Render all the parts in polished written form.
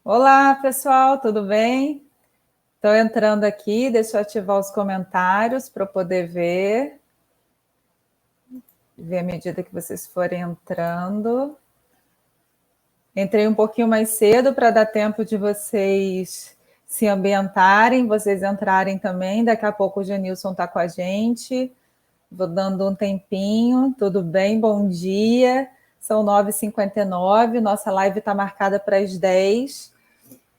Olá, pessoal, tudo bem? Estou entrando aqui, deixa eu ativar os comentários para eu poder ver à medida que vocês forem entrando. Entrei um pouquinho mais cedo para dar tempo de vocês se ambientarem, vocês entrarem também. Daqui a pouco o Genilson está com a gente. Vou dando um tempinho. Tudo bem? Bom dia. São 9h59, nossa live está marcada para as 10.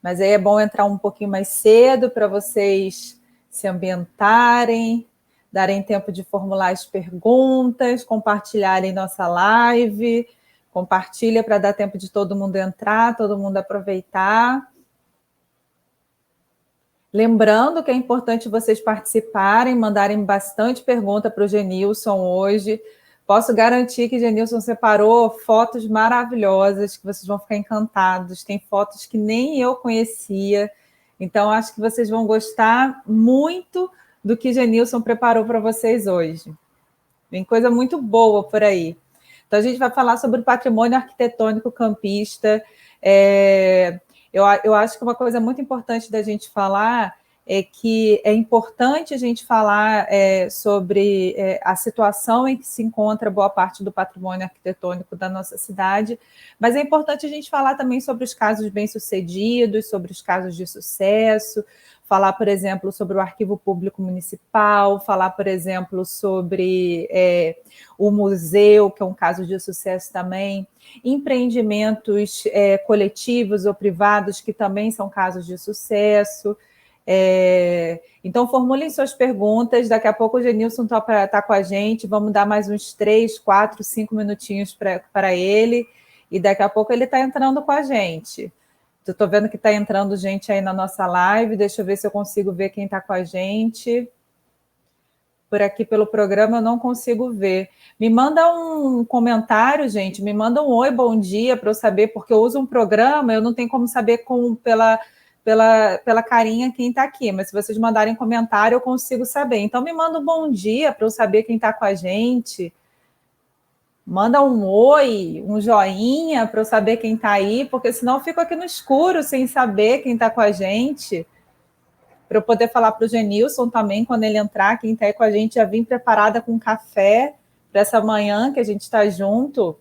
Mas aí é bom entrar um pouquinho mais cedo para vocês se ambientarem, darem tempo de formular as perguntas, compartilharem nossa live. Compartilha para dar tempo de todo mundo entrar, todo mundo aproveitar. Lembrando que é importante vocês participarem, mandarem bastante pergunta para o Genilson hoje. Posso garantir que Genilson separou fotos maravilhosas, que vocês vão ficar encantados. Tem fotos que nem eu conhecia. Então, acho que vocês vão gostar muito do que Genilson preparou para vocês hoje. Tem coisa muito boa por aí. Então, a gente vai falar sobre o patrimônio arquitetônico campista. Eu acho que uma coisa muito importante da gente falar é que é importante a gente falar sobre a situação em que se encontra boa parte do patrimônio arquitetônico da nossa cidade, mas é importante a gente falar também sobre os casos bem-sucedidos, sobre os casos de sucesso, falar, por exemplo, sobre o Arquivo Público Municipal, falar, por exemplo, sobre o museu, que é um caso de sucesso também, empreendimentos coletivos ou privados, que também são casos de sucesso. Então, formulem suas perguntas. Daqui a pouco o Genilson está com a gente. Vamos dar mais uns 3, 4, 5 minutinhos para ele. E daqui a pouco ele está entrando com a gente. Estou vendo que está entrando gente aí na nossa live. Deixa eu ver se eu consigo ver quem está com a gente. Por aqui pelo programa eu não consigo ver. Me manda um comentário, gente. Me manda um oi, bom dia, para eu saber, porque eu uso um programa, eu não tenho como saber pela carinha quem está aqui, mas se vocês mandarem comentário, eu consigo saber. Então, me manda um bom dia para eu saber quem está com a gente. Manda um oi, um joinha para eu saber quem está aí, porque senão eu fico aqui no escuro sem saber quem está com a gente. Para eu poder falar para o Genilson também, quando ele entrar, quem está aí com a gente, já vim preparada com café para essa manhã que a gente está junto.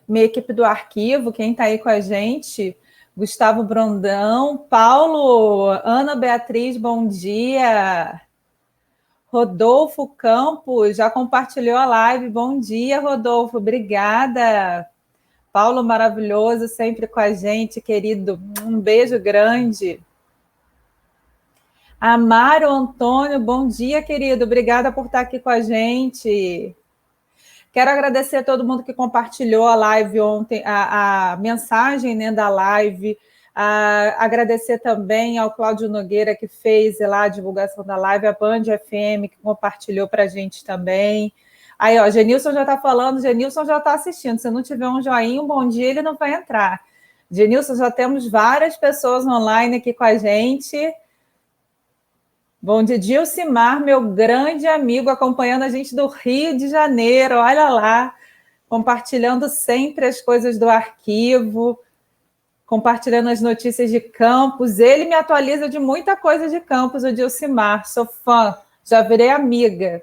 Minha equipe do arquivo, quem está aí com a gente? Gustavo Brandão, Paulo, Ana Beatriz, bom dia. Rodolfo Campos, já compartilhou a live. Bom dia, Rodolfo, obrigada. Paulo, maravilhoso, sempre com a gente, querido. Um beijo grande. Amaro Antônio, bom dia, querido. Obrigada por estar aqui com a gente. Quero agradecer a todo mundo que compartilhou a live ontem, a mensagem, né, da live. Agradecer também ao Cláudio Nogueira, que fez lá a divulgação da live, a Band FM, que compartilhou para a gente também. Aí, ó, Genilson já está falando, Genilson já está assistindo. Se não tiver um joinha, um bom dia, ele não vai entrar. Genilson, já temos várias pessoas online aqui com a gente. Bom dia, Dilcimar, meu grande amigo, acompanhando a gente do Rio de Janeiro. Olha lá, compartilhando sempre as coisas do arquivo, compartilhando as notícias de campus. Ele me atualiza de muita coisa de campus, o Dilcimar. Sou fã, já virei amiga.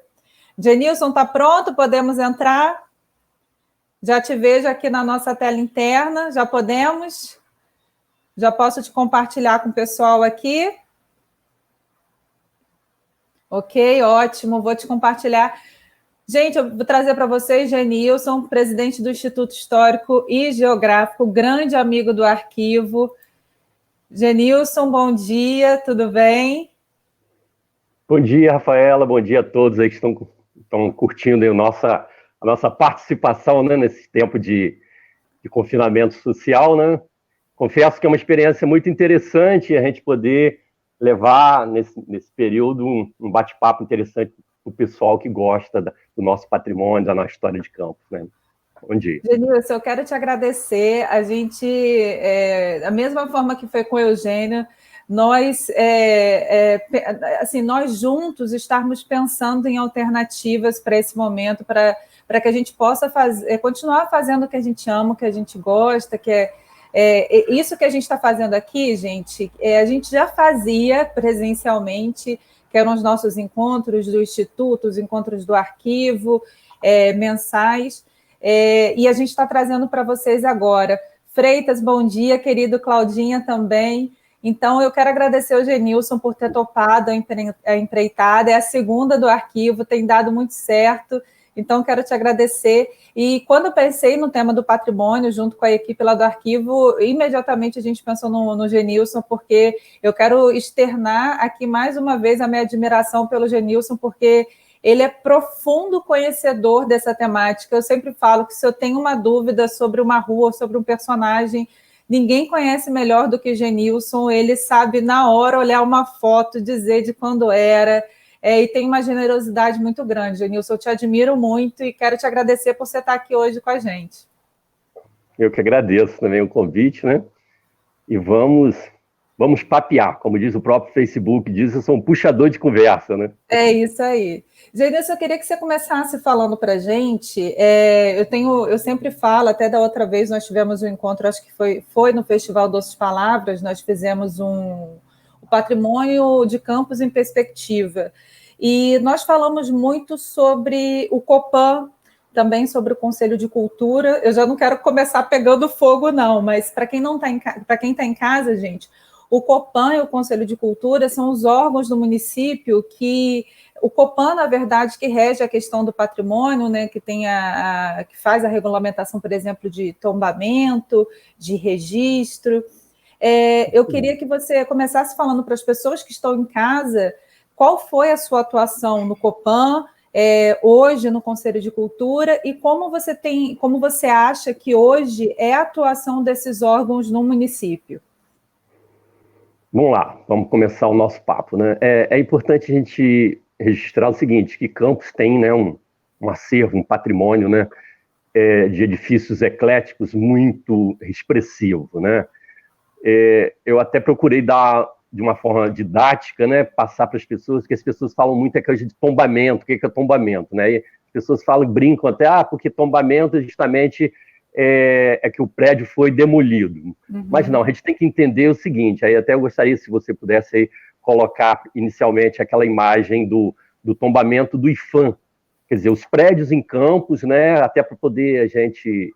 Genilson, está pronto? Podemos entrar? Já te vejo aqui na nossa tela interna. Já podemos? Já posso te compartilhar com o pessoal aqui? Ok, ótimo. Vou te compartilhar. Gente, eu vou trazer para vocês Genilson, presidente do Instituto Histórico e Geográfico, grande amigo do arquivo. Genilson, bom dia, tudo bem? Bom dia, Rafaela, bom dia a todos aí que estão curtindo aí a nossa participação, né, nesse tempo de confinamento social, né? Confesso que é uma experiência muito interessante a gente poder levar nesse período um bate-papo interessante para o pessoal que gosta do nosso patrimônio, da nossa história de Campos, né? Bom dia. Genilson, eu quero te agradecer. A gente, da mesma forma que foi com o Eugênio, nós juntos estarmos pensando em alternativas para esse momento, para que a gente possa continuar fazendo o que a gente ama, o que a gente gosta, que isso que a gente está fazendo aqui, gente, a gente já fazia presencialmente, que eram os nossos encontros do Instituto, os encontros do arquivo, mensais, e a gente está trazendo para vocês agora. Freitas, bom dia, querido. Claudinha também. Então, eu quero agradecer ao Genilson por ter topado a empreitada, é a segunda do arquivo, tem dado muito certo, então quero te agradecer. E quando eu pensei no tema do patrimônio, junto com a equipe lá do arquivo, imediatamente a gente pensou no Genilson, porque eu quero externar aqui mais uma vez a minha admiração pelo Genilson, porque ele é profundo conhecedor dessa temática. Eu sempre falo que se eu tenho uma dúvida sobre uma rua, sobre um personagem, ninguém conhece melhor do que Genilson, ele sabe na hora olhar uma foto, dizer de quando era, e tem uma generosidade muito grande. Genilson, eu te admiro muito e quero te agradecer por você estar aqui hoje com a gente. Eu que agradeço também o convite, né? E vamos papear, como diz o próprio Facebook, diz, eu sou um puxador de conversa, né? É isso aí. Genilson, eu queria que você começasse falando para a gente. Eu sempre falo, até da outra vez nós tivemos um encontro, acho que foi no Festival Doces Palavras, nós fizemos o Patrimônio de Campos em Perspectiva. E nós falamos muito sobre o Copan, também sobre o Conselho de Cultura. Eu já não quero começar pegando fogo, não, mas para quem está em casa, gente, o Copan e o Conselho de Cultura são os órgãos do município que... O Copan, na verdade, que rege a questão do patrimônio, né, que faz a regulamentação, por exemplo, de tombamento, de registro. Eu queria que você começasse falando para as pessoas que estão em casa qual foi a sua atuação no Copan, hoje no Conselho de Cultura, e como você acha que hoje é a atuação desses órgãos no município. Vamos lá, vamos começar o nosso papo, né? É importante a gente registrar o seguinte, que Campos tem, né, um acervo, um patrimônio, né, de edifícios ecléticos muito expressivo, né? Eu até procurei dar, de uma forma didática, né, passar para as pessoas, que as pessoas falam muito coisa de tombamento, o que é tombamento, né? E as pessoas brincam até, porque tombamento é justamente que o prédio foi demolido. Uhum. Mas não, a gente tem que entender o seguinte, aí até eu gostaria, se você pudesse aí colocar inicialmente aquela imagem do tombamento do IPHAN, quer dizer, os prédios em Campos, né, até para poder a gente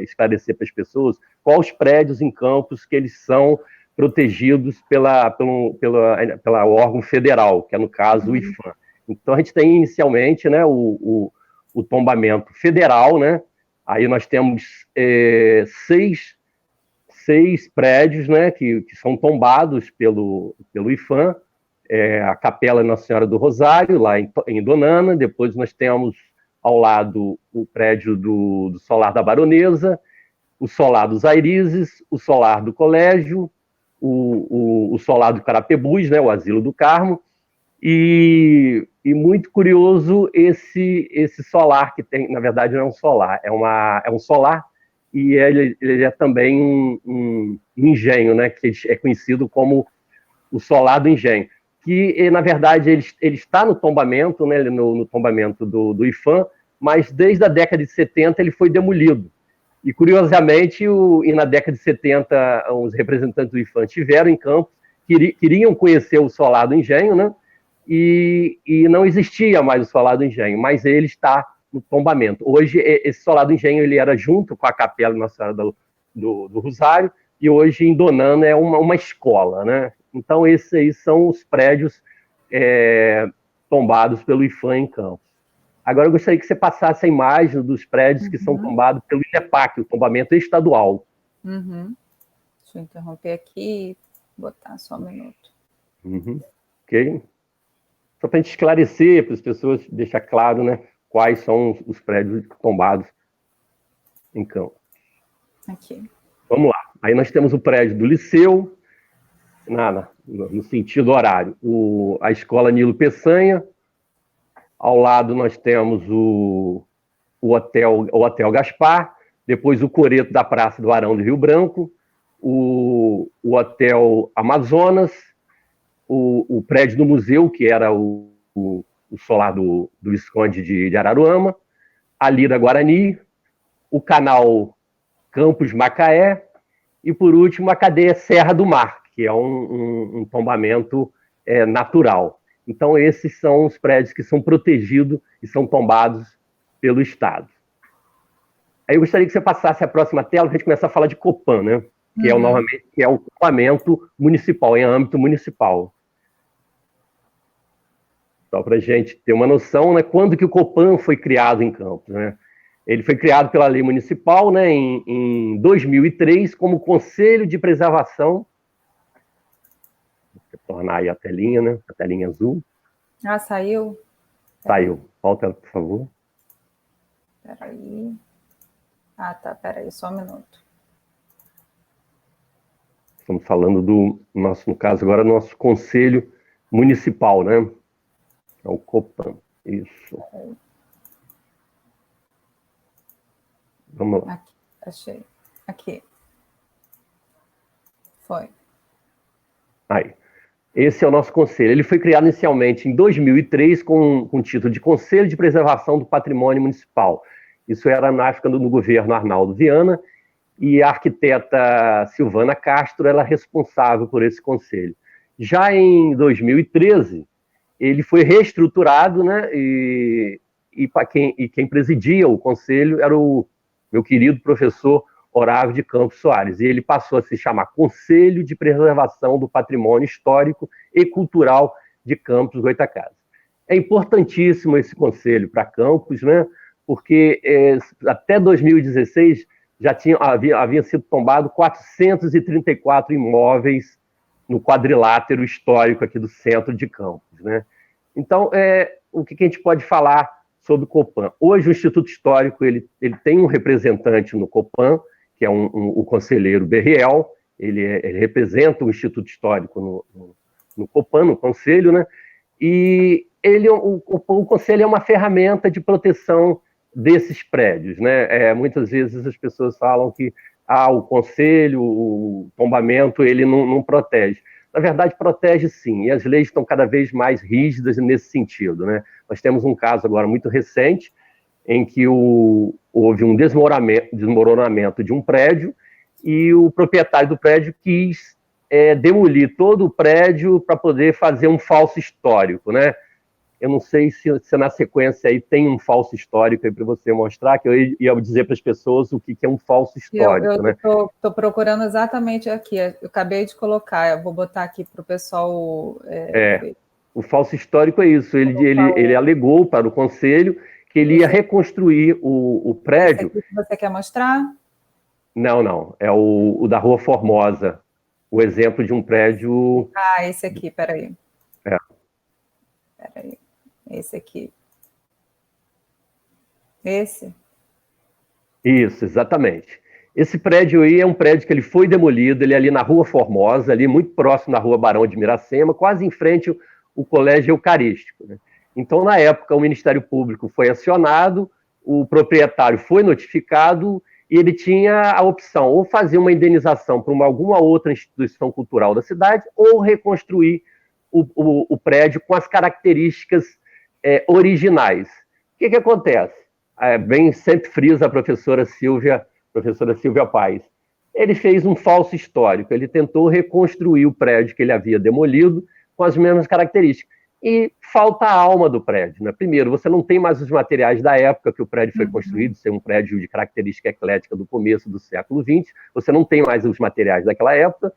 esclarecer para as pessoas quais os prédios em Campos que eles são protegidos pela órgão federal, que é, no caso, o IPHAN. Então, a gente tem inicialmente, né, o tombamento federal, né, aí nós temos 6 prédios, né, que são tombados pelo IPHAN, a Capela Nossa Senhora do Rosário, lá em Donana. Depois nós temos ao lado o prédio do Solar da Baronesa, o Solar dos Airizes, o Solar do Colégio, o Solar do Carapebus, né, o Asilo do Carmo, e muito curioso esse solar que tem, na verdade não é um solar, é um solar, e ele é também um engenho, né, que é conhecido como o Solar do Engenho, que, na verdade, ele está no tombamento, né, no tombamento do IPHAN, mas desde a década de 70 ele foi demolido. E, curiosamente, na década de 70, os representantes do IPHAN estiveram em Campos, queriam conhecer o Solar do Engenho, né, e não existia mais o Solar do Engenho, mas ele está no tombamento. Hoje, esse Solar do Engenho ele era junto com a Capela Nossa Senhora do Rosário, e hoje em Donana é uma escola, né? Então, esses aí são os prédios tombados pelo IPHAN em Campos. Agora, eu gostaria que você passasse a imagem dos prédios que são tombados pelo INEPAC, o tombamento estadual. Uhum. Deixa eu interromper aqui, botar só um minuto. Ok? Só para a gente esclarecer, para as pessoas deixar claro, né, quais são os prédios tombados em Campos. Aqui. Vamos lá. Aí nós temos o prédio do Liceu, no sentido horário, a Escola Nilo Peçanha. Ao lado nós temos o Hotel Gaspar, depois o Coreto da Praça do Arão do Rio Branco, o Hotel Amazonas, o prédio do museu, que era o solar do Visconde de Araruama, a Lira Guarani, o canal Campos Macaé e, por último, a cadeia Serra do Mar, que é um tombamento natural. Então, esses são os prédios que são protegidos e são tombados pelo Estado. Aí eu gostaria que você passasse a próxima tela para a gente começar a falar de Copan, né? Que é o tombamento municipal, em âmbito municipal. Só para a gente ter uma noção, né, quando que o Copan foi criado em Campos, né? Ele foi criado pela lei municipal, né, em 2003 como Conselho de Preservação. Vou tornar aí a telinha, né? A telinha azul. Ah, saiu? Saiu. Volta ela, por favor. Peraí. Ah, tá. Peraí, só um minuto. Estamos falando do nosso, no caso agora, nosso Conselho Municipal, né? É o Copan. Isso. Vamos lá. Aqui, achei. Aqui. Foi. Aí. Esse é o nosso conselho. Ele foi criado inicialmente em 2003 com o título de Conselho de Preservação do Patrimônio Municipal. Isso era na época do governo Arnaldo Viana, e a arquiteta Silvana Castro era responsável por esse conselho. Já em 2013, ele foi reestruturado, né, e quem presidia o conselho era o meu querido professor Orávio de Campos Soares, e ele passou a se chamar Conselho de Preservação do Patrimônio Histórico e Cultural de Campos Goytacazes. É importantíssimo esse conselho para Campos, né, porque até 2016 já havia sido tombado 434 imóveis no quadrilátero histórico aqui do centro de Campos, né? Então, o que a gente pode falar sobre o Copan? Hoje o Instituto Histórico ele tem um representante no Copan, que é o conselheiro Berriel, ele representa o Instituto Histórico no Copan, no Conselho, né? E o Conselho é uma ferramenta de proteção desses prédios, né? Muitas vezes as pessoas falam que o Conselho, o tombamento, ele não protege. Na verdade, protege sim, e as leis estão cada vez mais rígidas nesse sentido, né? Nós temos um caso agora muito recente, em que houve um desmoronamento de um prédio e o proprietário do prédio quis demolir todo o prédio para poder fazer um falso histórico, né? Eu não sei se na sequência aí tem um falso histórico aí para você mostrar, que eu ia dizer para as pessoas o que é um falso histórico, né? Eu estou procurando exatamente aqui, eu acabei de colocar, eu vou botar aqui para o pessoal... O falso histórico é isso, ele alegou para o conselho que ele ia reconstruir o prédio... Esse aqui que você quer mostrar? Não, é o da Rua Formosa, o exemplo de um prédio... Ah, esse aqui, peraí. Peraí, esse aqui. Esse? Isso, exatamente. Esse prédio aí é um prédio que ele foi demolido, ele é ali na Rua Formosa, ali muito próximo da Rua Barão de Miracema, quase em frente ao Colégio Eucarístico, né? Então, na época, o Ministério Público foi acionado, o proprietário foi notificado e ele tinha a opção ou fazer uma indenização para alguma outra instituição cultural da cidade ou reconstruir o prédio com as características originais. O que acontece? Bem, sempre frisa a professora Silvia Paes. Ele fez um falso histórico, ele tentou reconstruir o prédio que ele havia demolido com as mesmas características. E falta a alma do prédio, né? Primeiro, você não tem mais os materiais da época que o prédio foi construído, ser um prédio de característica eclética do começo do século XX, você não tem mais os materiais daquela época,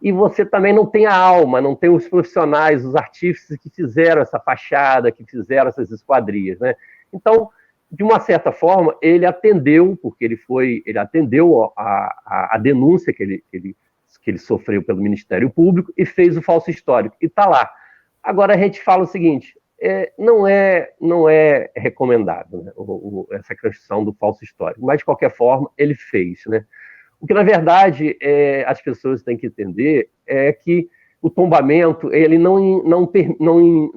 e você também não tem a alma, não tem os profissionais, os artífices que fizeram essa fachada, que fizeram essas esquadrias, né? Então, de uma certa forma, ele atendeu, porque ele atendeu a denúncia que ele sofreu pelo Ministério Público e fez o falso histórico, e está lá. Agora a gente fala o seguinte, não é recomendável, né, essa construção do falso histórico, mas de qualquer forma ele fez, né? O que na verdade as pessoas têm que entender é que o tombamento ele não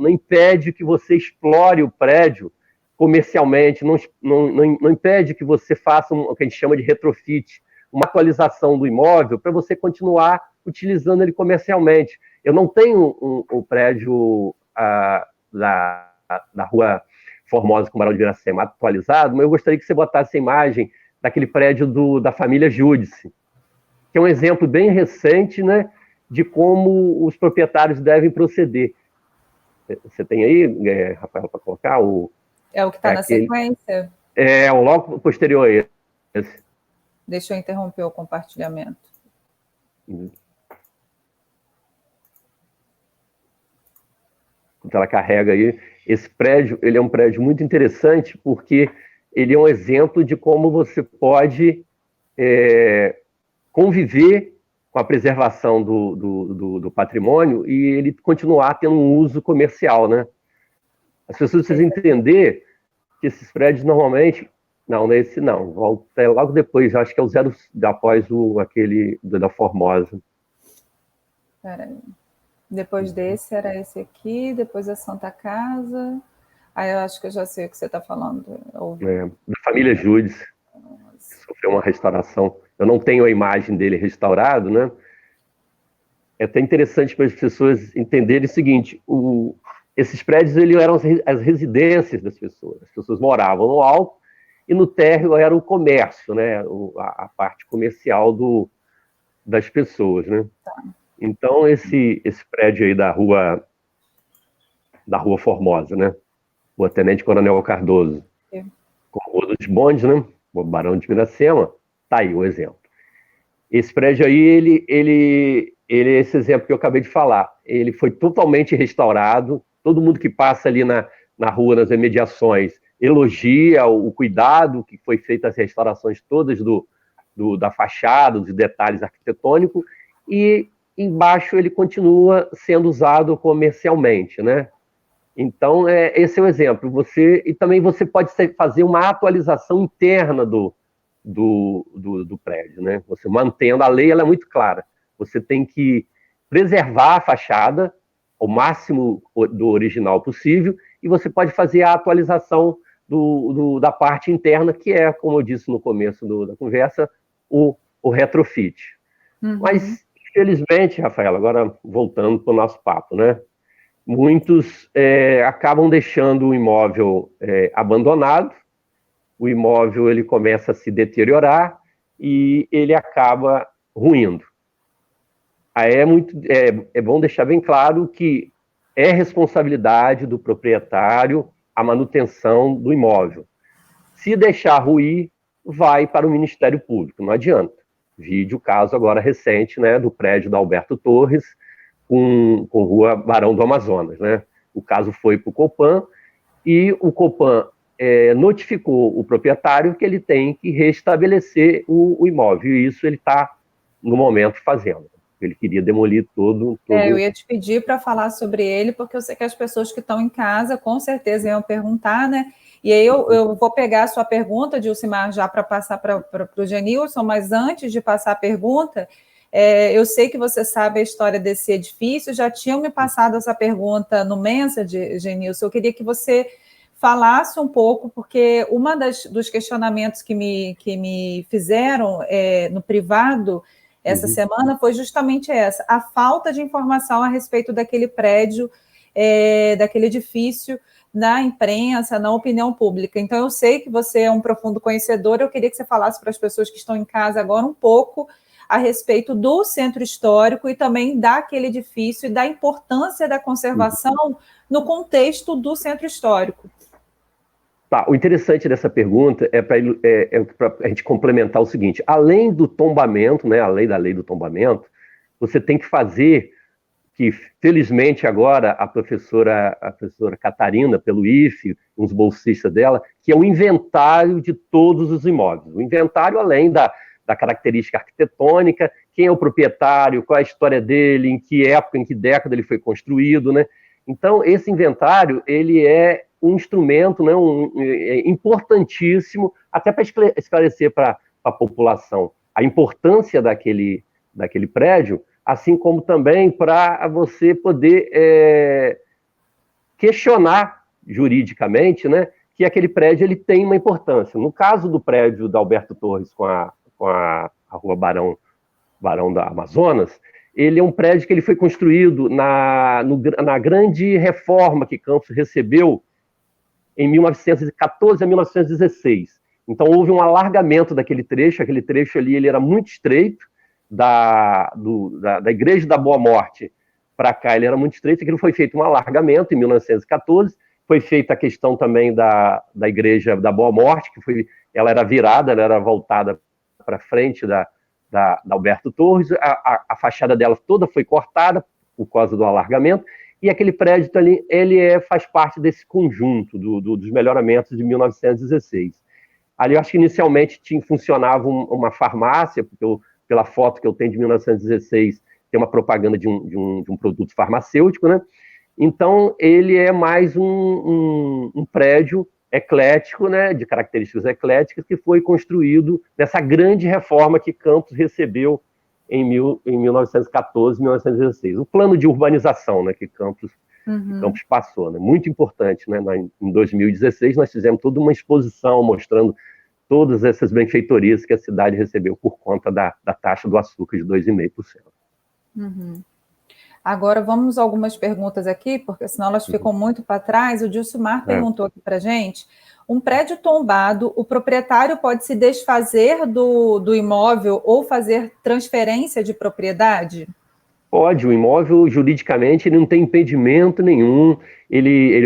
impede que você explore o prédio comercialmente, não impede que você faça o que a gente chama de retrofit, uma atualização do imóvel para você continuar utilizando ele comercialmente. Eu não tenho um prédio da Rua Formosa com Barão de Iracema atualizado, mas eu gostaria que você botasse a imagem daquele prédio da família Giudice, que é um exemplo bem recente, né, de como os proprietários devem proceder. Você tem aí, Rafael, para colocar? É o que está na sequência? É o logo posterior a esse. Deixa eu interromper o compartilhamento. Ela carrega aí. Esse prédio, ele é um prédio muito interessante porque ele é um exemplo de como você pode conviver com a preservação do patrimônio e ele continuar tendo um uso comercial, né? As pessoas precisam entender que esses prédios normalmente... Não é esse não. Volta logo depois, acho que é o zero após aquele da Formosa. Peraí. Depois desse era esse aqui, depois a Santa Casa. Aí eu acho que eu já sei o que você está falando. Da família Giudice, que sofreu uma restauração. Eu não tenho a imagem dele restaurado, né? É até interessante para as pessoas entenderem o seguinte: esses prédios eram as residências das pessoas. As pessoas moravam no alto e no térreo era o comércio, né? A parte comercial das pessoas, né? Tá. Então, esse prédio aí da Rua Formosa, né? O Tenente Coronel Cardoso, com a Rua dos Bondes, né? O Barão de Iracema, tá aí o exemplo. Esse prédio aí, ele é esse exemplo que eu acabei de falar. Ele foi totalmente restaurado. Todo mundo que passa ali na rua, nas imediações, elogia o cuidado que foi feito, as restaurações todas da fachada, dos detalhes arquitetônicos, e embaixo ele continua sendo usado comercialmente, né? Então, esse é o exemplo. E também você pode fazer uma atualização interna do prédio, né? Você mantendo, a lei ela é muito clara. Você tem que preservar a fachada ao máximo do original possível e você pode fazer a atualização da parte interna, que é, como eu disse no começo da conversa, o retrofit. Uhum. Mas, infelizmente, Rafaela, agora voltando para o nosso papo, né? Muitos acabam deixando o imóvel abandonado, o imóvel ele começa a se deteriorar e ele acaba ruindo. Aí é bom deixar bem claro que é responsabilidade do proprietário a manutenção do imóvel. Se deixar ruir, vai para o Ministério Público, não adianta. Vide o caso agora recente, né, do prédio da Alberto Torres com Rua Barão do Amazonas, né? O caso foi para o Copan e o Copan notificou o proprietário que ele tem que restabelecer o imóvel, e isso ele está, no momento, fazendo. Ele queria demolir todo... Eu ia te pedir para falar sobre ele, porque eu sei que as pessoas que estão em casa, com certeza, iam perguntar, né? E aí eu vou pegar a sua pergunta, Dilcimar, já para passar para o Genilson, mas antes de passar a pergunta, eu sei que você sabe a história desse edifício, já tinham me passado essa pergunta no Messenger, Genilson, eu queria que você falasse um pouco, porque uma dos questionamentos que me fizeram no privado essa semana foi justamente essa, a falta de informação a respeito daquele prédio, daquele edifício, na imprensa, na opinião pública. Então, eu sei que você é um profundo conhecedor, eu queria que você falasse para as pessoas que estão em casa agora um pouco a respeito do centro histórico e também daquele edifício e da importância da conservação no contexto do centro histórico. Tá, o interessante dessa pergunta é para a gente complementar o seguinte: além do tombamento, né, além da lei do tombamento, você tem que fazer, que felizmente agora a professora Catarina, pelo IFE, uns bolsistas dela, que é o inventário de todos os imóveis. O inventário, além da característica arquitetônica, quem é o proprietário, qual é a história dele, em que época, em que década ele foi construído, né? Então, esse inventário, ele é um instrumento, né, importantíssimo, até para esclarecer para a população a importância daquele prédio, assim como também para você poder questionar juridicamente, né, que aquele prédio ele tem uma importância. No caso do prédio da Alberto Torres com a Rua Barão da Amazonas, ele é um prédio que ele foi construído na grande reforma que Campos recebeu em 1914 a 1916. Então, houve um alargamento daquele trecho. Aquele trecho ali ele era muito estreito, da Igreja da Boa Morte para cá ele era muito estreito. Aquilo foi feito um alargamento em 1914. Foi feita a questão também da Igreja da Boa Morte, ela era virada, ela era voltada para frente da Alberto Torres. A fachada dela toda foi cortada por causa do alargamento. E aquele prédio ali, ele faz parte desse conjunto dos melhoramentos de 1916. Ali eu acho que inicialmente funcionava uma farmácia, porque pela foto que eu tenho de 1916, tem uma propaganda de um produto farmacêutico, né? Então, ele é mais um prédio eclético, né, de características ecléticas, que foi construído nessa grande reforma que Campos recebeu em 1914, 1916. O plano de urbanização, né, que Campos passou, né, muito importante, né? Em 2016, nós fizemos toda uma exposição mostrando todas essas benfeitorias que a cidade recebeu por conta da taxa do açúcar de 2,5%. Uhum. Agora, vamos a algumas perguntas aqui, porque senão elas ficam muito para trás. O Dilcimar perguntou aqui para a gente: um prédio tombado, o proprietário pode se desfazer do imóvel ou fazer transferência de propriedade? Pode, o imóvel, juridicamente, ele não tem impedimento nenhum.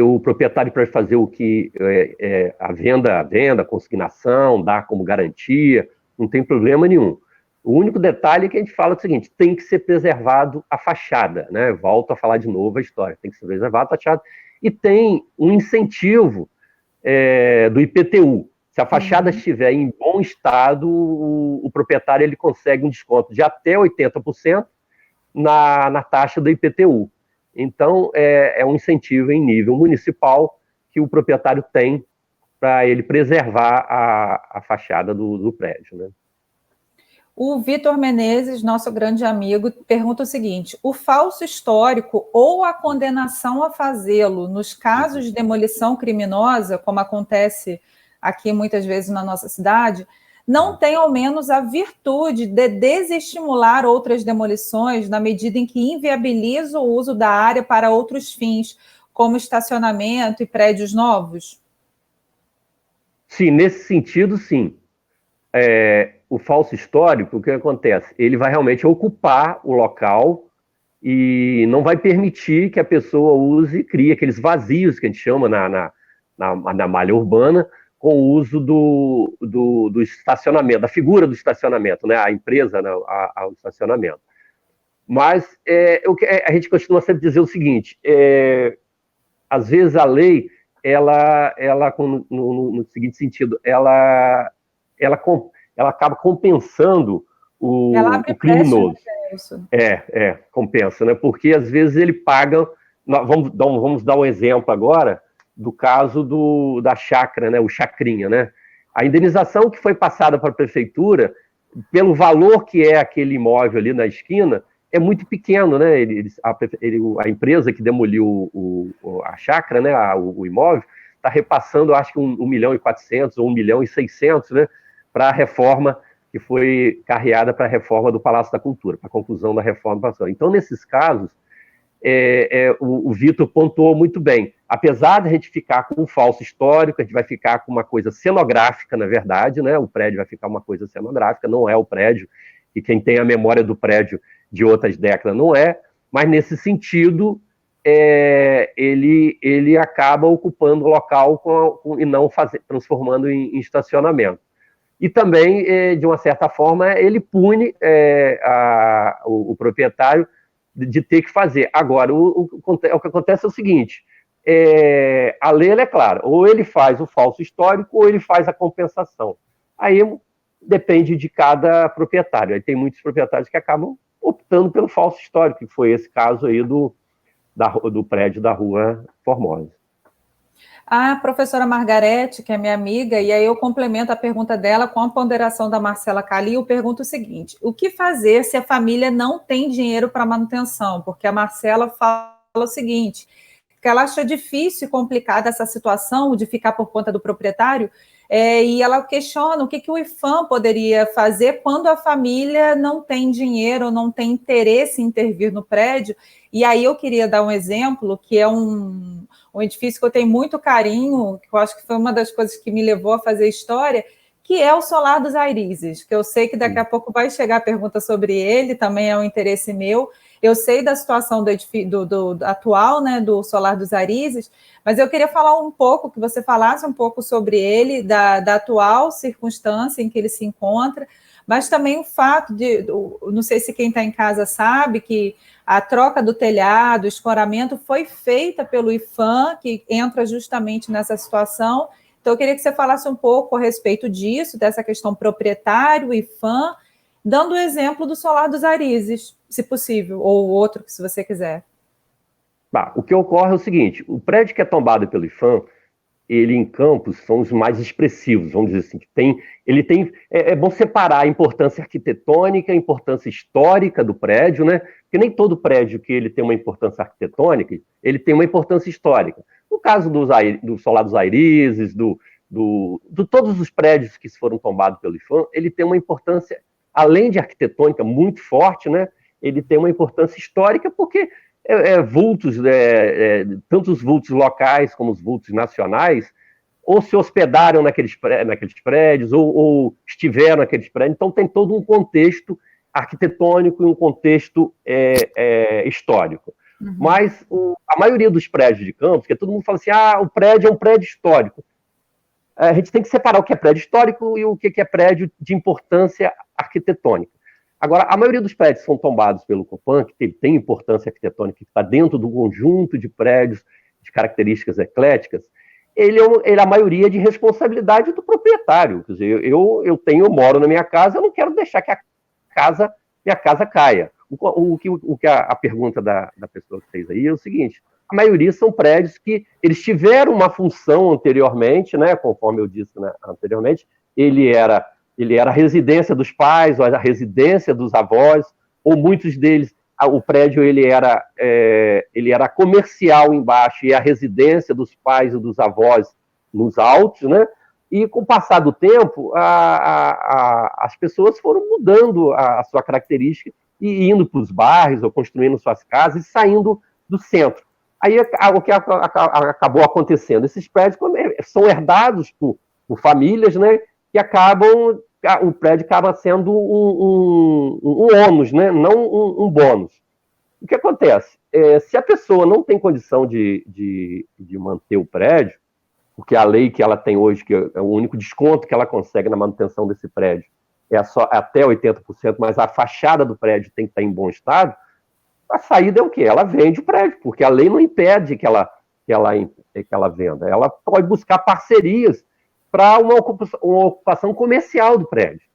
O proprietário pode fazer o que a venda, a consignação, dar como garantia, não tem problema nenhum. O único detalhe é que a gente fala o seguinte: tem que ser preservado a fachada, né? Volto a falar de novo a história, tem que ser preservado a fachada. E tem um incentivo do IPTU. Se a fachada estiver em bom estado, o proprietário ele consegue um desconto de até 80% na taxa do IPTU. Então, é um incentivo em nível municipal que o proprietário tem para ele preservar a fachada do prédio, né? O Vitor Menezes, nosso grande amigo, pergunta o seguinte: o falso histórico ou a condenação a fazê-lo nos casos de demolição criminosa, como acontece aqui muitas vezes na nossa cidade, não tem ao menos a virtude de desestimular outras demolições na medida em que inviabiliza o uso da área para outros fins, como estacionamento e prédios novos? Sim, nesse sentido, sim. O falso histórico, o que acontece? Ele vai realmente ocupar o local e não vai permitir que a pessoa use e crie aqueles vazios que a gente chama na malha urbana, com o uso do estacionamento, da figura do estacionamento, né? A empresa, né? Ao estacionamento. Mas a gente costuma sempre dizer o seguinte: às vezes a lei, ela no seguinte sentido, ela acaba compensando o criminoso. Compensa, né? Porque às vezes ele paga. Vamos dar um exemplo agora do caso da chácara, né? O chacrinha, né? A indenização que foi passada para a prefeitura, pelo valor que é aquele imóvel ali na esquina, é muito pequeno, né? A empresa que demoliu a chácara, né? O imóvel, está repassando, acho que 1.400.000 ou 1.600.000, né? Para a reforma que foi carreada para a reforma do Palácio da Cultura, para a conclusão da reforma do Palácio. Então, nesses casos, o Vitor pontuou muito bem. Apesar de a gente ficar com um falso histórico, a gente vai ficar com uma coisa cenográfica, na verdade, né? O prédio vai ficar uma coisa cenográfica, não é o prédio, e quem tem a memória do prédio de outras décadas não é, mas nesse sentido, ele acaba ocupando o local e não transformando em estacionamento. E também, de uma certa forma, ele pune o proprietário de ter que fazer. Agora, o que acontece é o seguinte: a lei é clara, ou ele faz o falso histórico ou ele faz a compensação. Aí depende de cada proprietário. Aí tem muitos proprietários que acabam optando pelo falso histórico, que foi esse caso aí do prédio da Rua Formosa. A professora Margarete, que é minha amiga, e aí eu complemento a pergunta dela com a ponderação da Marcela Calil, pergunta o seguinte: o que fazer se a família não tem dinheiro para manutenção? Porque a Marcela fala o seguinte, que ela acha difícil e complicada essa situação de ficar por conta do proprietário, e ela questiona o que o IPHAN poderia fazer quando a família não tem dinheiro, não tem interesse em intervir no prédio. E aí eu queria dar um exemplo, que é um edifício que eu tenho muito carinho, que eu acho que foi uma das coisas que me levou a fazer história, que é o Solar dos Airizes, que eu sei que daqui a pouco vai chegar a pergunta sobre ele, também é um interesse meu. Eu sei da situação do atual, né, do Solar dos Airizes, mas eu queria falar um pouco, que você falasse um pouco sobre ele, da atual circunstância em que ele se encontra, mas também o fato não sei se quem está em casa sabe, que a troca do telhado, o escoramento foi feita pelo IPHAN, que entra justamente nessa situação. Então, eu queria que você falasse um pouco a respeito disso, dessa questão proprietário, IPHAN, dando o exemplo do Solar dos Airizes, se possível, ou outro, se você quiser. O que ocorre é o seguinte, o prédio que é tombado pelo IPHAN, ele em Campos são os mais expressivos, vamos dizer assim, é bom separar a importância arquitetônica, a importância histórica do prédio, né? Porque nem todo prédio que ele tem uma importância arquitetônica, ele tem uma importância histórica. No caso do Solar dos Airizes, de todos os prédios que foram tombados pelo IPHAN, ele tem uma importância, além de arquitetônica, muito forte, né? Ele tem uma importância histórica porque vultos, tanto os vultos locais como os vultos nacionais, ou se hospedaram naqueles prédios, ou estiveram naqueles prédios. Então, tem todo um contexto arquitetônico e um contexto histórico. Uhum. Mas a maioria dos prédios de Campos, porque todo mundo fala assim, o prédio é um prédio histórico. A gente tem que separar o que é prédio histórico e o que é prédio de importância arquitetônica. Agora, a maioria dos prédios são tombados pelo Copan, que tem importância arquitetônica, que está dentro do conjunto de prédios de características ecléticas, ele é a maioria de responsabilidade do proprietário. Quer dizer, eu moro na minha casa, eu não quero deixar que minha casa caia. O que a pergunta da pessoa que fez aí é o seguinte, a maioria são prédios que eles tiveram uma função anteriormente, né, conforme eu disse, né, anteriormente, ele era a residência dos pais, ou a residência dos avós, ou muitos deles, o prédio ele era comercial embaixo e a residência dos pais e dos avós nos altos, né? E com o passar do tempo, as pessoas foram mudando a sua característica e indo para os bairros ou construindo suas casas e saindo do centro. Aí o que acabou acontecendo? Esses prédios são herdados por famílias, né? Que o prédio acaba sendo um ônus, né? Não um bônus. O que acontece? Se a pessoa não tem condição de manter o prédio, porque a lei que ela tem hoje, que é o único desconto que ela consegue na manutenção desse prédio, só até 80%, mas a fachada do prédio tem que estar em bom estado, a saída é o quê? Ela vende o prédio, porque a lei não impede que ela venda. Ela pode buscar parcerias para uma ocupação comercial do prédio.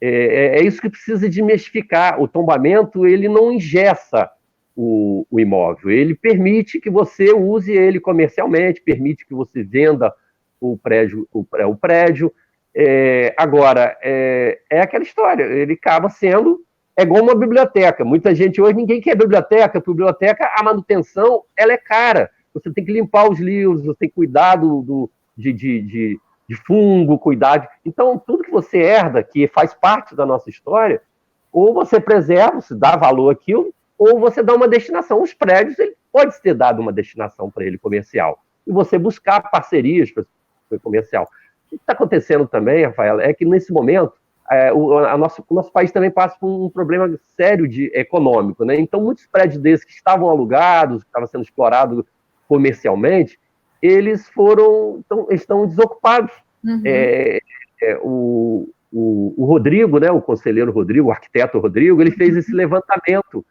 É isso que precisa desmistificar. O tombamento, ele não engessa o imóvel, ele permite que você use ele comercialmente, permite que você venda o prédio. Agora, é aquela história, ele acaba sendo igual uma biblioteca. Muita gente hoje, ninguém quer biblioteca, porque biblioteca, a manutenção, ela é cara. Você tem que limpar os livros, você tem que cuidar de fungo, cuidar. Então, tudo que você herda, que faz parte da nossa história, ou você preserva, se dá valor àquilo, ou você dá uma destinação. Os prédios, ele pode ter dado uma destinação para ele comercial. E você buscar parcerias para o comercial. O que está acontecendo também, Rafaela, é que nesse momento, o nosso país também passa por um problema sério econômico, né? Então, muitos prédios desses que estavam alugados, que estavam sendo explorados comercialmente, eles estão desocupados. Uhum. O Rodrigo, né, o conselheiro Rodrigo, o arquiteto Rodrigo, ele fez esse levantamento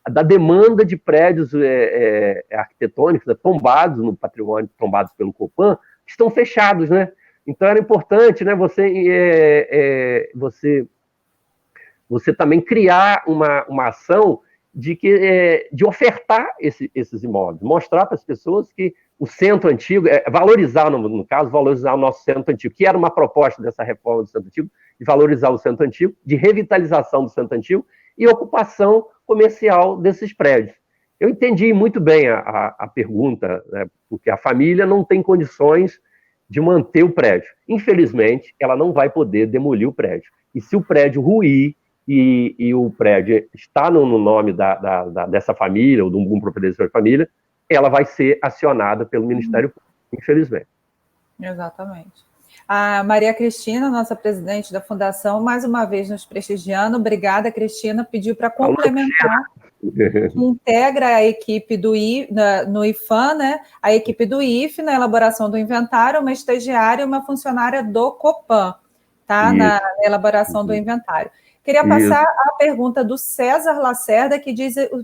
da demanda de prédios arquitetônicos, né, tombados no patrimônio, tombados pelo Copan, que estão fechados, né? Então era importante, né, você também criar uma ação de ofertar esses imóveis, mostrar para as pessoas que o centro antigo, valorizar, no caso, valorizar o nosso centro antigo, que era uma proposta dessa reforma do centro antigo, de valorizar o centro antigo, de revitalização do centro antigo e ocupação comercial desses prédios. Eu entendi muito bem a pergunta, né, porque a família não tem condições de manter o prédio. Infelizmente, ela não vai poder demolir o prédio. E se o prédio ruir e o prédio está no nome dessa família ou de um proprietário de família, ela vai ser acionada pelo Ministério Público, infelizmente. Exatamente. A Maria Cristina, nossa presidente da Fundação, mais uma vez nos prestigiando. Obrigada, Cristina. Pediu para complementar, que integra a equipe no IFAM, né? A equipe do IFE na elaboração do inventário, uma estagiária e uma funcionária do Copan, tá? Na elaboração do inventário. Queria passar a pergunta do César Lacerda, que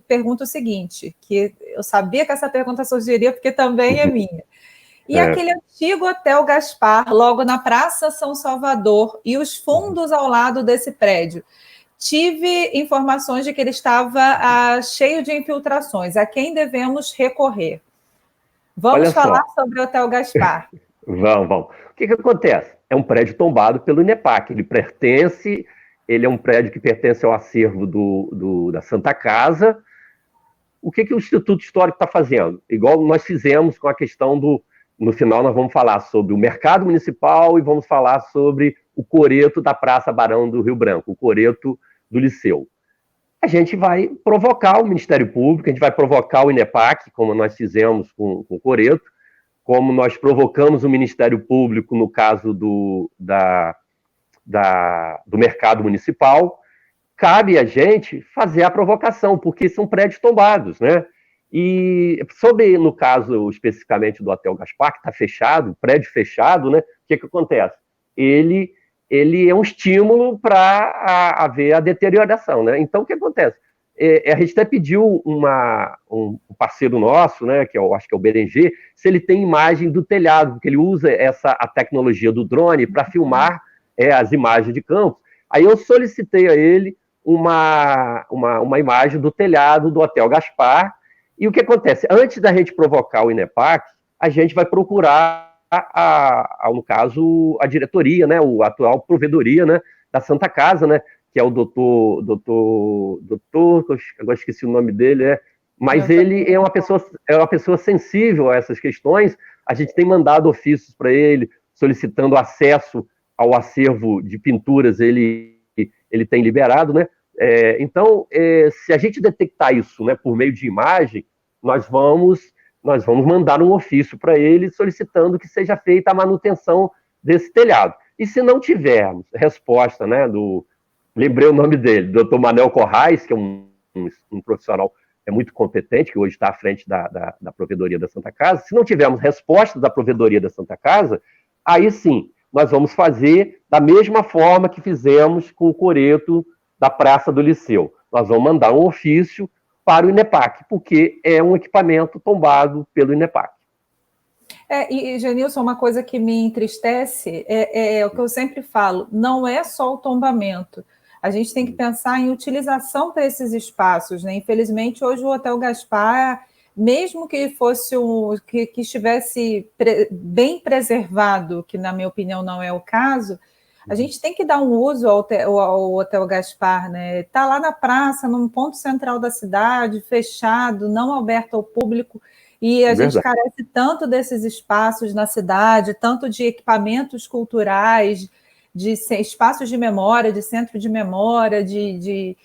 pergunta o seguinte, que eu sabia que essa pergunta surgiria, porque também é minha. E aquele antigo Hotel Gaspar, logo na Praça São Salvador, e os fundos ao lado desse prédio. Tive informações de que ele estava cheio de infiltrações. A quem devemos recorrer? Vamos falar sobre o Hotel Gaspar. Vamos. O que acontece? É um prédio tombado pelo INEPAC. Ele é um prédio que pertence ao acervo da Santa Casa. O que o Instituto Histórico está fazendo? Igual nós fizemos com a questão no final, nós vamos falar sobre o mercado municipal e vamos falar sobre o coreto da Praça Barão do Rio Branco, o coreto do Liceu. A gente vai provocar o Ministério Público, a gente vai provocar o INEPAC, como nós fizemos com o coreto, como nós provocamos o Ministério Público no caso do mercado municipal. Cabe a gente fazer a provocação, porque são prédios tombados, né? E no caso especificamente do Hotel Gaspar, que está fechado, prédio fechado, né? O que acontece? Ele é um estímulo para haver a deterioração, né? Então, o que acontece? A gente até pediu um parceiro nosso, né, que eu acho que é o Berenger, se ele tem imagem do telhado, porque ele usa a tecnologia do drone para filmar as imagens de campo. Aí eu solicitei a ele uma imagem do telhado do Hotel Gaspar. E o que acontece? Antes da gente provocar o INEPAC, a gente vai procurar, no caso, a diretoria, né, a atual provedoria, né, da Santa Casa, né, que é o doutor, agora esqueci o nome dele, mas ele é uma pessoa sensível a essas questões. A gente tem mandado ofícios para ele, solicitando acesso ao acervo de pinturas, ele tem liberado, né? Então, se a gente detectar isso, né, por meio de imagem, nós vamos mandar um ofício para ele solicitando que seja feita a manutenção desse telhado. E se não tivermos resposta, né, lembrei o nome dele, Dr. Manuel Corrais, que é um profissional muito competente, que hoje está à frente da Provedoria da Santa Casa, se não tivermos resposta da Provedoria da Santa Casa, aí sim, nós vamos fazer da mesma forma que fizemos com o coreto da Praça do Liceu. Nós vamos mandar um ofício para o INEPAC, porque é um equipamento tombado pelo INEPAC. E, Genilson, uma coisa que me entristece é o que eu sempre falo, não é só o tombamento. A gente tem que pensar em utilização para esses espaços, né? Infelizmente, hoje o Hotel Gaspar, mesmo que fosse que estivesse bem preservado, que na minha opinião não é o caso, a gente tem que dar um uso ao Hotel Gaspar, né? Está lá na praça, num ponto central da cidade, fechado, não aberto ao público, e a gente carece tanto desses espaços na cidade, tanto de equipamentos culturais, de espaços de memória, de centro de memória, de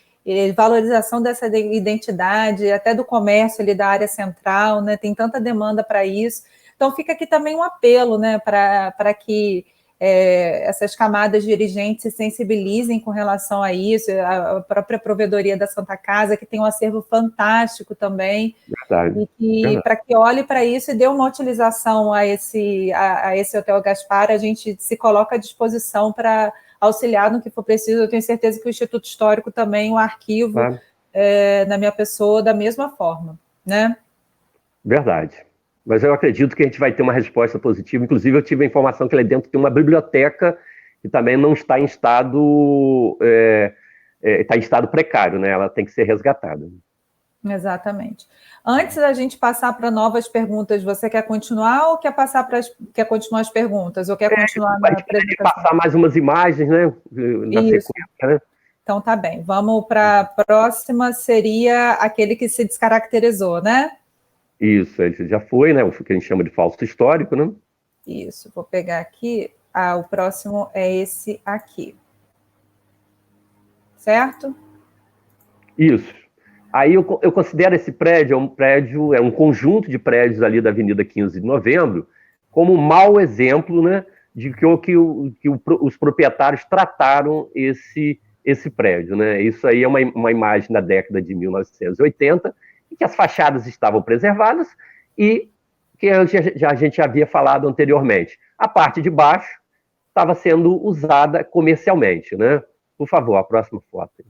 valorização dessa identidade, até do comércio ali da área central, né? Tem tanta demanda para isso. Então, fica aqui também um apelo, né, para que essas camadas dirigentes se sensibilizem com relação a isso, a própria Provedoria da Santa Casa, que tem um acervo fantástico também, e para que olhe para isso e dê uma utilização a esse Hotel Gaspar, a gente se coloca à disposição para auxiliar no que for preciso. Eu tenho certeza que o Instituto Histórico também, o arquivo, na minha pessoa, da mesma forma, né? Verdade. Mas eu acredito que a gente vai ter uma resposta positiva. Inclusive, eu tive a informação que lá dentro tem uma biblioteca que também não está em estado precário, né? Ela tem que ser resgatada. Exatamente. Antes da gente passar para novas perguntas, você quer continuar ou quer continuar as perguntas? Ou quer continuar na apresentação? Passar mais umas imagens, né? Na sequência, né? Então, tá bem. Vamos para a próxima, seria aquele que se descaracterizou, né? Isso, ele já foi, né? O que a gente chama de falso histórico, né? Isso, vou pegar aqui. O próximo é esse aqui. Certo? Isso. Aí eu considero esse prédio, é um conjunto de prédios ali da Avenida 15 de Novembro, como um mau exemplo, né, de que os proprietários trataram esse prédio, né? Isso aí é uma imagem da década de 1980, em que as fachadas estavam preservadas e que a gente já havia falado anteriormente. A parte de baixo estava sendo usada comercialmente, né? Por favor, a próxima foto.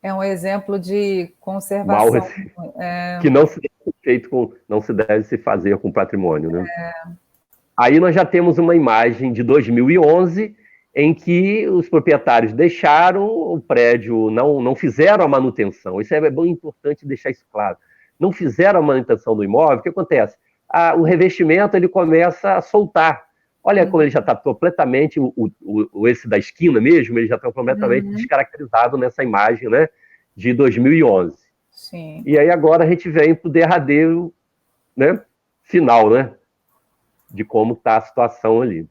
É um exemplo de conservação. Que não se deve ser feito não se deve se fazer com patrimônio, né? Aí nós já temos uma imagem de 2011 em que os proprietários deixaram o prédio, não fizeram a manutenção. Isso é bem importante deixar isso claro. Não fizeram a manutenção do imóvel. O que acontece? O revestimento ele começa a soltar. Olha como ele já está completamente, esse da esquina mesmo, ele já está completamente descaracterizado nessa imagem, né, de 2011. Sim. E aí agora a gente vem para o derradeiro, né, final, né, de como está a situação ali.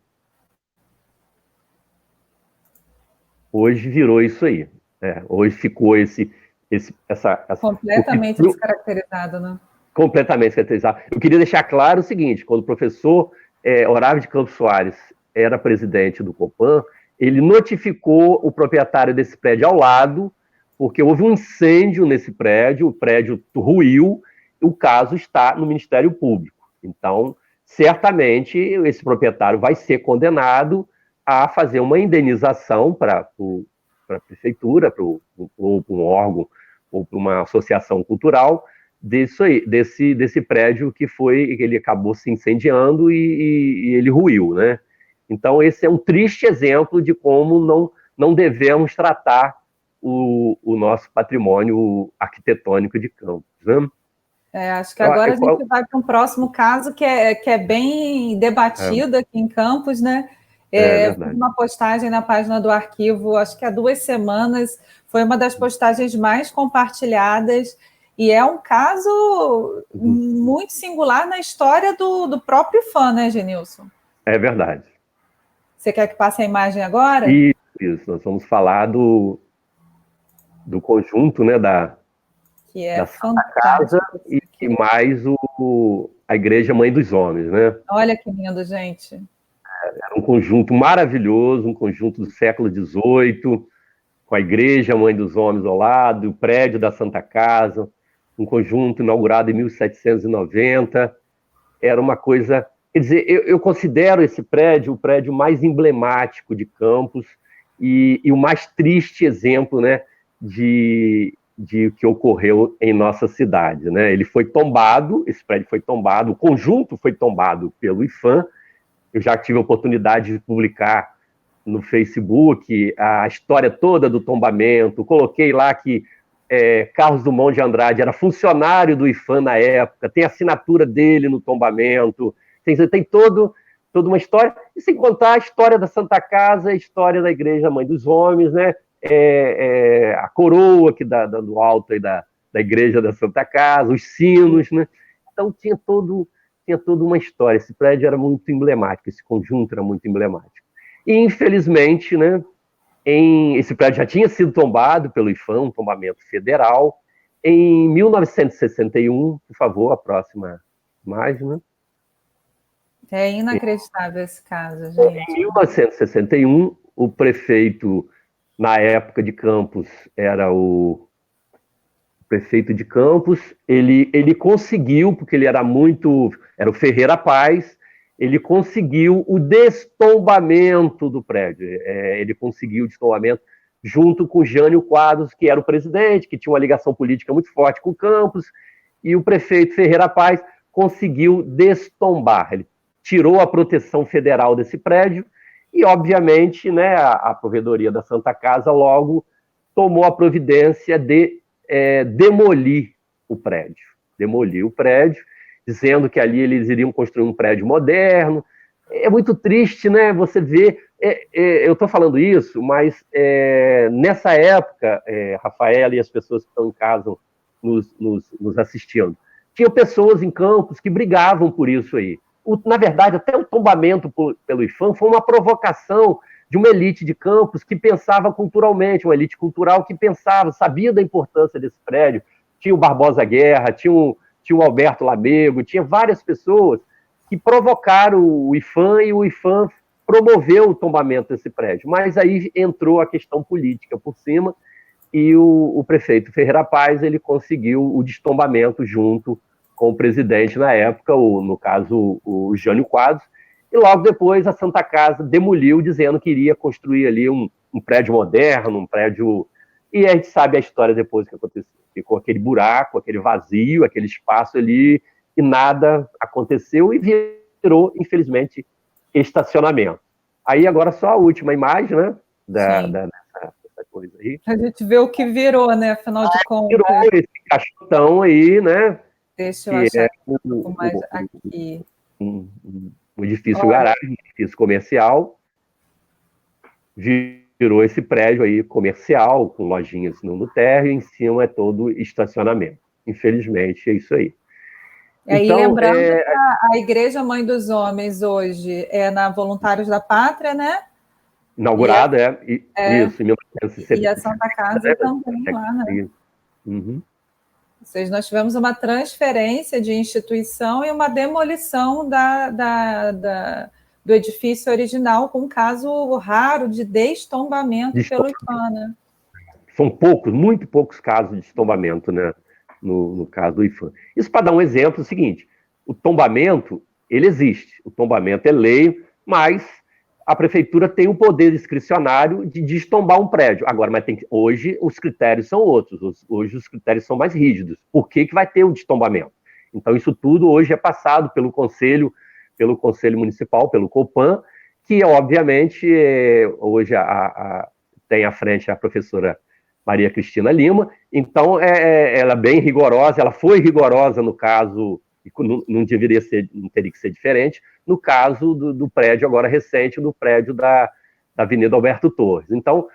Hoje virou isso aí. Hoje ficou essa completamente descaracterizado, né? Completamente descaracterizado. Eu queria deixar claro o seguinte, quando o professor Otávio de Campos Soares era presidente do Copan, ele notificou o proprietário desse prédio ao lado, porque houve um incêndio nesse prédio, o prédio ruiu, o caso está no Ministério Público. Então, certamente, esse proprietário vai ser condenado a fazer uma indenização para a prefeitura, para um órgão ou para uma associação cultural, desse prédio que ele acabou se incendiando e ele ruiu, né? Então, esse é um triste exemplo de como não devemos tratar o nosso patrimônio arquitetônico de Campos, né? Acho que agora a gente vai para um próximo caso que é bem debatido aqui em Campos, né? Fiz uma postagem na página do arquivo, acho que há 2 semanas, foi uma das postagens mais compartilhadas, e é um caso muito singular na história do próprio IPHAN, né, Genilson? É verdade. Você quer que passe a imagem agora? Isso. Nós vamos falar do conjunto, né, da Santa Casa e mais a Igreja Mãe dos Homens, né? Olha que lindo, gente. Era um conjunto maravilhoso, um conjunto do século XVIII, com a Igreja Mãe dos Homens ao lado, o prédio da Santa Casa, um conjunto inaugurado em 1790. Era uma coisa... Quer dizer, eu considero esse prédio o prédio mais emblemático de Campos e o mais triste exemplo, né, de que ocorreu em nossa cidade, né? Ele foi tombado, esse prédio foi tombado, o conjunto foi tombado pelo IPHAN. Eu já tive a oportunidade de publicar no Facebook a história toda do tombamento. Coloquei lá que Carlos Drummond de Andrade era funcionário do IPHAN na época, tem a assinatura dele no tombamento, tem toda uma história, e sem contar a história da Santa Casa, a história da Igreja Mãe dos Homens, né? A coroa aqui do alto aí da Igreja da Santa Casa, os sinos, né? Então tinha toda uma história. Esse prédio era muito emblemático, esse conjunto era muito emblemático. E, infelizmente, né, esse prédio já tinha sido tombado pelo IPHAN, um tombamento federal. Em 1961, por favor, a próxima imagem, né? É inacreditável esse caso, gente. Em 1961, o prefeito, na época de Campos, era o prefeito de Campos, ele conseguiu, porque ele era o Ferreira Paz, ele conseguiu o destombamento do prédio, ele conseguiu o destombamento junto com Jânio Quadros, que era o presidente, que tinha uma ligação política muito forte com Campos, e o prefeito Ferreira Paz conseguiu destombar, ele tirou a proteção federal desse prédio, e obviamente, né, a provedoria da Santa Casa logo tomou a providência de demolir o prédio, dizendo que ali eles iriam construir um prédio moderno. É muito triste, né? Você vê, eu estou falando isso, mas nessa época, Rafaela e as pessoas que estão em casa nos assistindo. Tinha pessoas em Campos que brigavam por isso aí. Na verdade, até o tombamento pelo IPHAN foi uma provocação de uma elite de Campos que pensava culturalmente, uma elite cultural que pensava, sabia da importância desse prédio. Tinha o Barbosa Guerra, tinha o Alberto Lamego, tinha várias pessoas que provocaram o IPHAN e o IPHAN promoveu o tombamento desse prédio. Mas aí entrou a questão política por cima e o prefeito Ferreira Paz ele conseguiu o destombamento junto com o presidente na época, no caso o Jânio Quadros, e logo depois a Santa Casa demoliu, dizendo que iria construir ali um prédio moderno, um prédio... E a gente sabe a história depois que aconteceu. Ficou aquele buraco, aquele vazio, aquele espaço ali, e nada aconteceu, e virou, infelizmente, estacionamento. Aí agora só a última imagem, né, dessa coisa aí. A gente vê o que virou, né, afinal de contas. Virou esse caixotão aí, né. Deixa eu achar um pouco mais aqui. Um edifício garagem, um edifício comercial, virou esse prédio aí comercial, com lojinhas no térreo, e em cima é todo estacionamento. Infelizmente, é isso aí. E aí, então, lembrando que a Igreja Mãe dos Homens hoje é na Voluntários da Pátria, né? Inaugurada, isso, em 1970. E a Santa Casa também lá, né? Uhum. Ou seja, nós tivemos uma transferência de instituição e uma demolição do edifício original, com um caso raro de destombamento pelo IPHAN, né? São muito poucos casos de destombamento, né? No caso do IPHAN. Isso para dar um exemplo, é o seguinte, o tombamento, ele existe, o tombamento é lei, mas a prefeitura tem o poder discricionário de destombar um prédio. Agora, mas hoje os critérios são outros, hoje os critérios são mais rígidos. Por que vai ter o destombamento? Então, isso tudo hoje é passado pelo Conselho Municipal, pelo COPAN, que, obviamente, hoje tem à frente a professora Maria Cristina Lima, então ela é bem rigorosa, ela foi rigorosa no caso, não teria que ser diferente, no caso do prédio agora recente, do prédio da Avenida Alberto Torres. Então,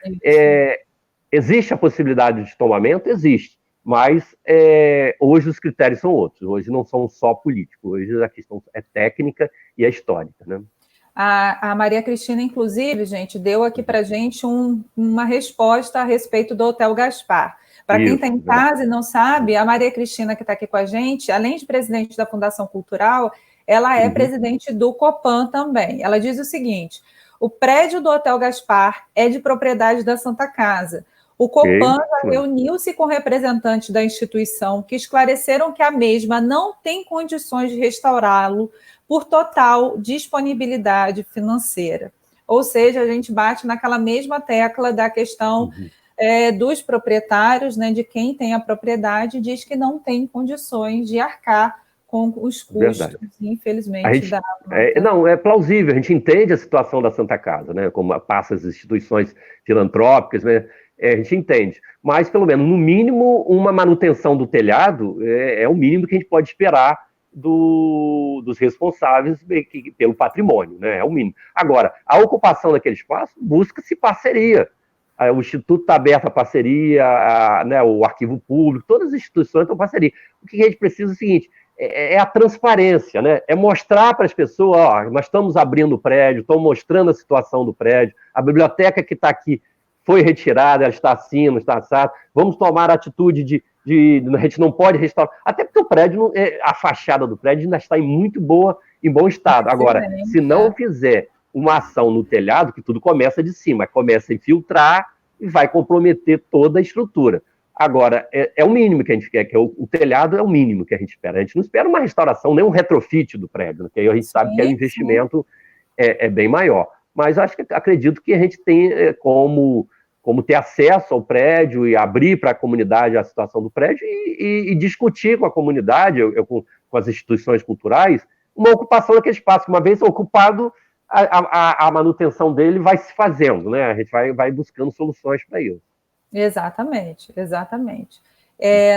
existe a possibilidade de tombamento? Existe, mas hoje os critérios são outros, hoje não são só políticos, hoje a questão é técnica e é histórica, né? A Maria Cristina, inclusive, gente, deu aqui para a gente uma resposta a respeito do Hotel Gaspar. Para quem está em casa e não sabe, a Maria Cristina, que está aqui com a gente, além de presidente da Fundação Cultural, ela é presidente do COPAN também. Ela diz o seguinte: o prédio do Hotel Gaspar é de propriedade da Santa Casa. O COPAN reuniu-se com representantes da instituição que esclareceram que a mesma não tem condições de restaurá-lo por total disponibilidade financeira. Ou seja, a gente bate naquela mesma tecla da questão dos proprietários, né, de quem tem a propriedade, diz que não tem condições de arcar com os custos, infelizmente. Não, é plausível, a gente entende a situação da Santa Casa, né, como passa as instituições filantrópicas, né, a gente entende, mas pelo menos, no mínimo, uma manutenção do telhado é o mínimo que a gente pode esperar dos responsáveis pelo patrimônio, né, é o mínimo. Agora, a ocupação daquele espaço busca-se parceria. O Instituto está aberto à parceria, né, o Arquivo Público, todas as instituições estão em parceria. O que a gente precisa é o seguinte, é a transparência, né? É mostrar para as pessoas, ó, nós estamos abrindo o prédio, estamos mostrando a situação do prédio, a biblioteca que está aqui foi retirada, ela está assim, não está assado, vamos tomar a atitude a gente não pode restaurar, até porque o prédio, a fachada do prédio ainda está em bom estado. Agora, se não fizer uma ação no telhado, que tudo começa de cima, começa a infiltrar e vai comprometer toda a estrutura. Agora, é o mínimo que a gente quer, que o telhado é o mínimo que a gente espera. A gente não espera uma restauração, nem um retrofit do prédio, né? Que aí a gente sabe que o investimento é bem maior. Mas acredito que a gente tem como ter acesso ao prédio e abrir para a comunidade a situação do prédio e discutir com a comunidade, com as instituições culturais, uma ocupação daquele espaço. Uma vez ocupado, a manutenção dele vai se fazendo, né? A gente vai buscando soluções para isso. Exatamente.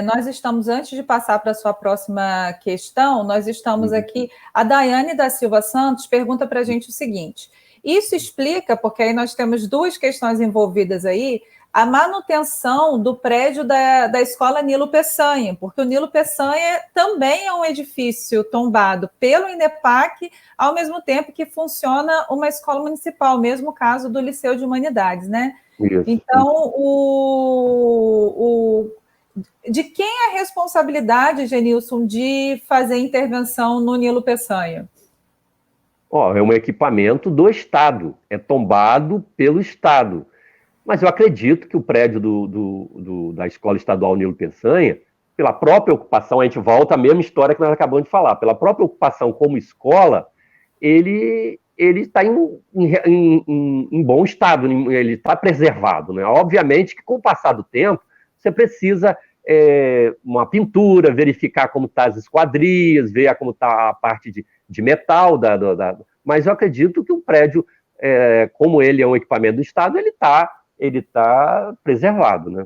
Nós estamos, antes de passar para a sua próxima questão, nós estamos aqui, a Daiane da Silva Santos pergunta para a gente o seguinte: isso explica, porque aí nós temos duas questões envolvidas aí, a manutenção do prédio da Escola Nilo Peçanha, porque o Nilo Peçanha também é um edifício tombado pelo INEPAC, ao mesmo tempo que funciona uma escola municipal, mesmo caso do Liceu de Humanidades, né? Isso. Então, de quem é a responsabilidade, Genilson, de fazer intervenção no Nilo Peçanha? É um equipamento do Estado, é tombado pelo Estado. Mas eu acredito que o prédio da Escola Estadual Nilo Peçanha, pela própria ocupação, a gente volta à mesma história que nós acabamos de falar, pela própria ocupação como escola, ele está em bom estado, ele está preservado, né? Obviamente que com o passar do tempo, você precisa uma pintura, verificar como estão as esquadrias, ver como está a parte de metal, mas eu acredito que um prédio, como ele é um equipamento do Estado, ele está preservado, né?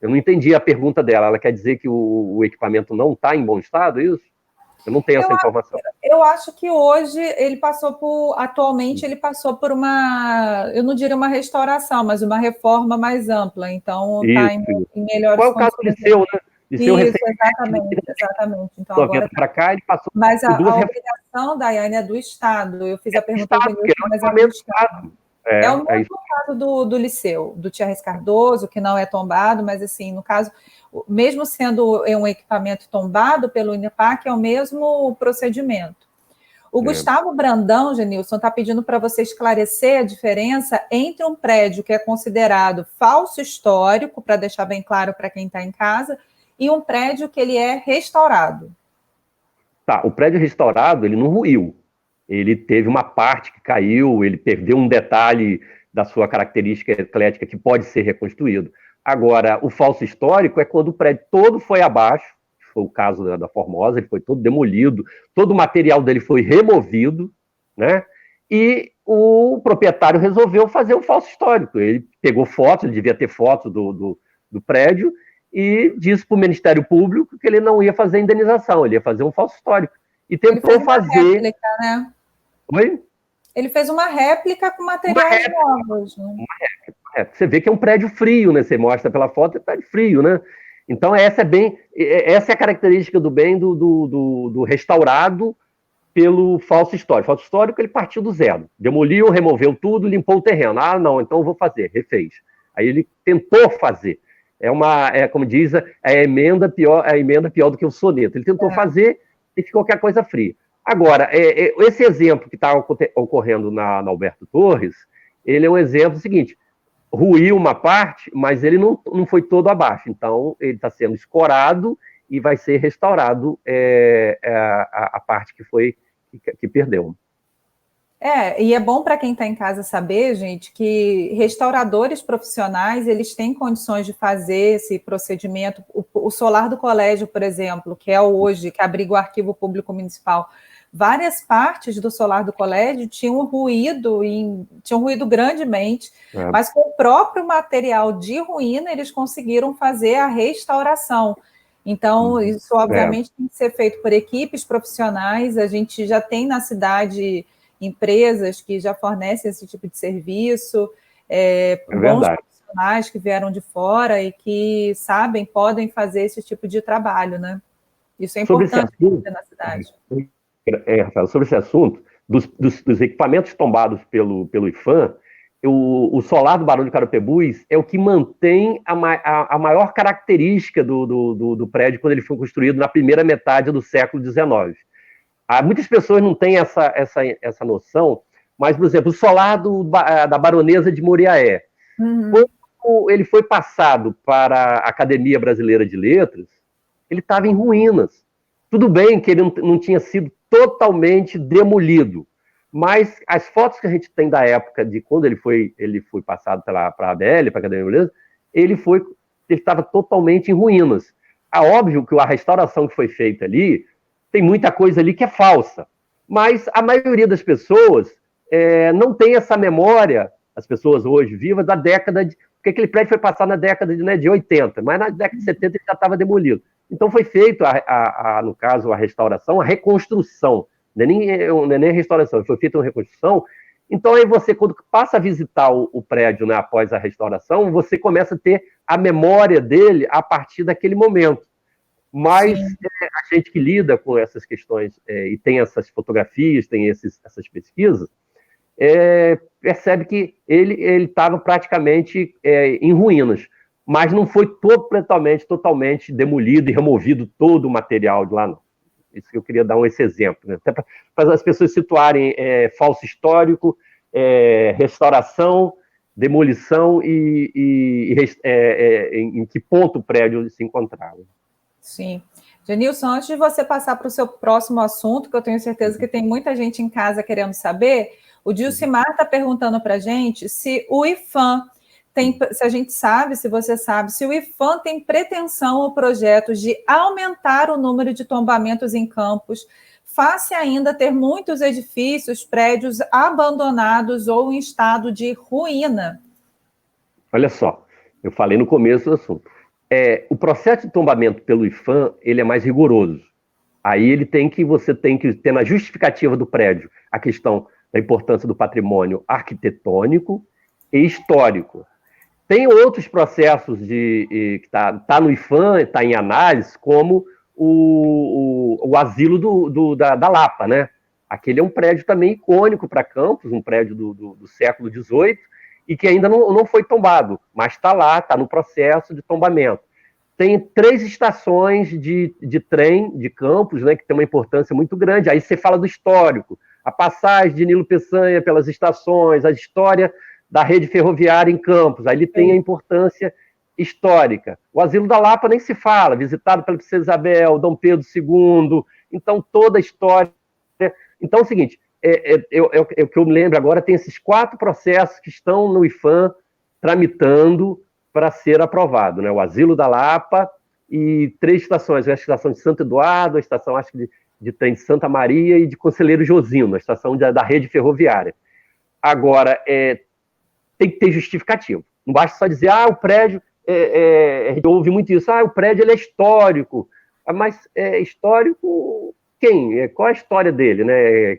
Eu não entendi a pergunta dela. Ela quer dizer que o equipamento não está em bom estado, é isso? Eu não tenho essa informação. Eu acho que hoje atualmente ele passou por uma, eu não diria uma restauração, mas uma reforma mais ampla, então está em melhores condições. Foi o caso do Liceu, né? Liceu isso, exatamente. Então, agora para cá, ele passou mas por duas obrigação, Daiane, é do Estado. Eu fiz a pergunta do Estado, mas é do Estado. É o mesmo caso do Liceu, do Thierry Cardoso, que não é tombado, mas, assim, no caso, mesmo sendo um equipamento tombado pelo INEPAC, é o mesmo procedimento. O Gustavo Brandão, Genilson, está pedindo para você esclarecer a diferença entre um prédio que é considerado falso histórico, para deixar bem claro para quem está em casa, e um prédio que ele é restaurado. Tá, o prédio restaurado, ele não ruiu. Ele teve uma parte que caiu, ele perdeu um detalhe da sua característica eclética que pode ser reconstruído. Agora, o falso histórico é quando o prédio todo foi abaixo, foi o caso da Formosa, ele foi todo demolido, todo o material dele foi removido, né? E o proprietário resolveu fazer um falso histórico. Ele pegou fotos, ele devia ter fotos do prédio, e disse para o Ministério Público que ele não ia fazer indenização, ele ia fazer um falso histórico. E tentou fazer... Réplica, né? Oi? Ele fez uma réplica com materiais novos. Né? Uma réplica. Você vê que é um prédio frio, né? Você mostra pela foto, é um prédio frio, né? Então, essa é a característica do restaurado pelo falso histórico. O falso histórico, ele partiu do zero. Demoliu, removeu tudo, limpou o terreno. Ah, não, então eu vou fazer. Refez. Aí ele tentou fazer. Como diz, a emenda pior do que o soneto. Ele tentou fazer e ficou qualquer coisa fria. Agora, esse exemplo que está ocorrendo na Alberto Torres, ele é um exemplo seguinte, ruiu uma parte, mas ele não foi todo abaixo, então ele está sendo escorado e vai ser restaurado a parte que perdeu. E é bom para quem está em casa saber, gente, que restauradores profissionais, eles têm condições de fazer esse procedimento. O solar do colégio, por exemplo, que é hoje, que abriga o Arquivo Público Municipal, várias partes do solar do colégio tinham ruído grandemente, mas com o próprio material de ruína, eles conseguiram fazer a restauração. Então, isso, obviamente, tem que ser feito por equipes profissionais. A gente já tem na cidade empresas que já fornecem esse tipo de serviço, bons profissionais que vieram de fora e que podem fazer esse tipo de trabalho, né? Isso é importante na cidade. Rafael, sobre esse assunto, dos equipamentos tombados pelo IPHAN, o solar do Barão de Carapebus é o que mantém a maior característica do prédio quando ele foi construído na primeira metade do século XIX. Muitas pessoas não têm essa noção, mas, por exemplo, o solar da Baronesa de Moriaé, quando ele foi passado para a Academia Brasileira de Letras, ele estava em ruínas. Tudo bem que ele não tinha sido totalmente demolido, mas as fotos que a gente tem da época de quando ele foi passado para a ABL, para a Academia Brasileira, ele estava totalmente em ruínas. Óbvio que a restauração que foi feita ali, tem muita coisa ali que é falsa, mas a maioria das pessoas não tem essa memória, as pessoas hoje vivas, da década de... Porque aquele prédio foi passado na década de 80, mas na década de 70 ele já estava demolido. Então foi feito, no caso, a restauração, a reconstrução, não é nem a restauração, foi feita uma reconstrução Então, aí você, quando passa a visitar o prédio, né, após a restauração, você começa a ter a memória dele a partir daquele momento. Mas a gente que lida com essas questões e tem essas fotografias, tem essas pesquisas, percebe que ele estava praticamente em ruínas, mas não foi totalmente demolido e removido todo o material de lá, não. Isso que eu queria dar esse exemplo, né? Até para as pessoas situarem falso histórico, restauração, demolição e em que ponto o prédio se encontrava. Sim. Genilson, antes de você passar para o seu próximo assunto, que eu tenho certeza que tem muita gente em casa querendo saber, o Dilcimar está perguntando para a gente se o IPHAN tem, se a gente sabe, se você sabe, se o IPHAN tem pretensão ou projetos de aumentar o número de tombamentos em campos, face ainda ter muitos edifícios, prédios abandonados ou em estado de ruína. Olha só, eu falei no começo do assunto. O processo de tombamento pelo IPHAN, ele é mais rigoroso. Aí você tem que ter na justificativa do prédio a questão da importância do patrimônio arquitetônico e histórico. Tem outros processos que está no IPHAN, está em análise, como o asilo da Lapa, né? Aquele é um prédio também icônico para Campos, um prédio do século XVIII, e que ainda não foi tombado, mas está lá, está no processo de tombamento. Tem 3 estações de trem de Campos, né, que tem uma importância muito grande. Aí você fala do histórico, a passagem de Nilo Peçanha pelas estações, a história da rede ferroviária em Campos, aí ele tem a importância histórica. O Asilo da Lapa nem se fala, visitado pela Princesa Isabel, Dom Pedro II, então toda a história. Então é o seguinte, o que eu me lembro agora, tem esses 4 processos que estão no IPHAN tramitando para ser aprovado, né? O Asilo da Lapa e 3 estações, a estação de Santo Eduardo, a estação, acho que de trem de Santa Maria e de Conselheiro Josino, a estação da rede ferroviária. Agora, tem que ter justificativo. Não basta só dizer, o prédio, a gente ouve muito isso, o prédio ele é histórico. Mas histórico quem? Qual a história dele, né?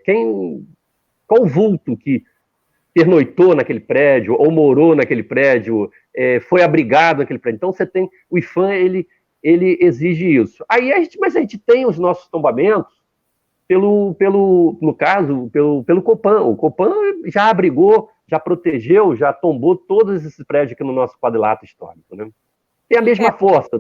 Qual o vulto que pernoitou naquele prédio, ou morou naquele prédio, foi abrigado naquele prédio? Então, você tem, o IPHAN, ele exige isso. Aí mas a gente tem os nossos tombamentos no caso, pelo Copan. O Copan já abrigou, já protegeu, já tombou todos esses prédios aqui no nosso quadrilátero histórico, né? Tem a mesma força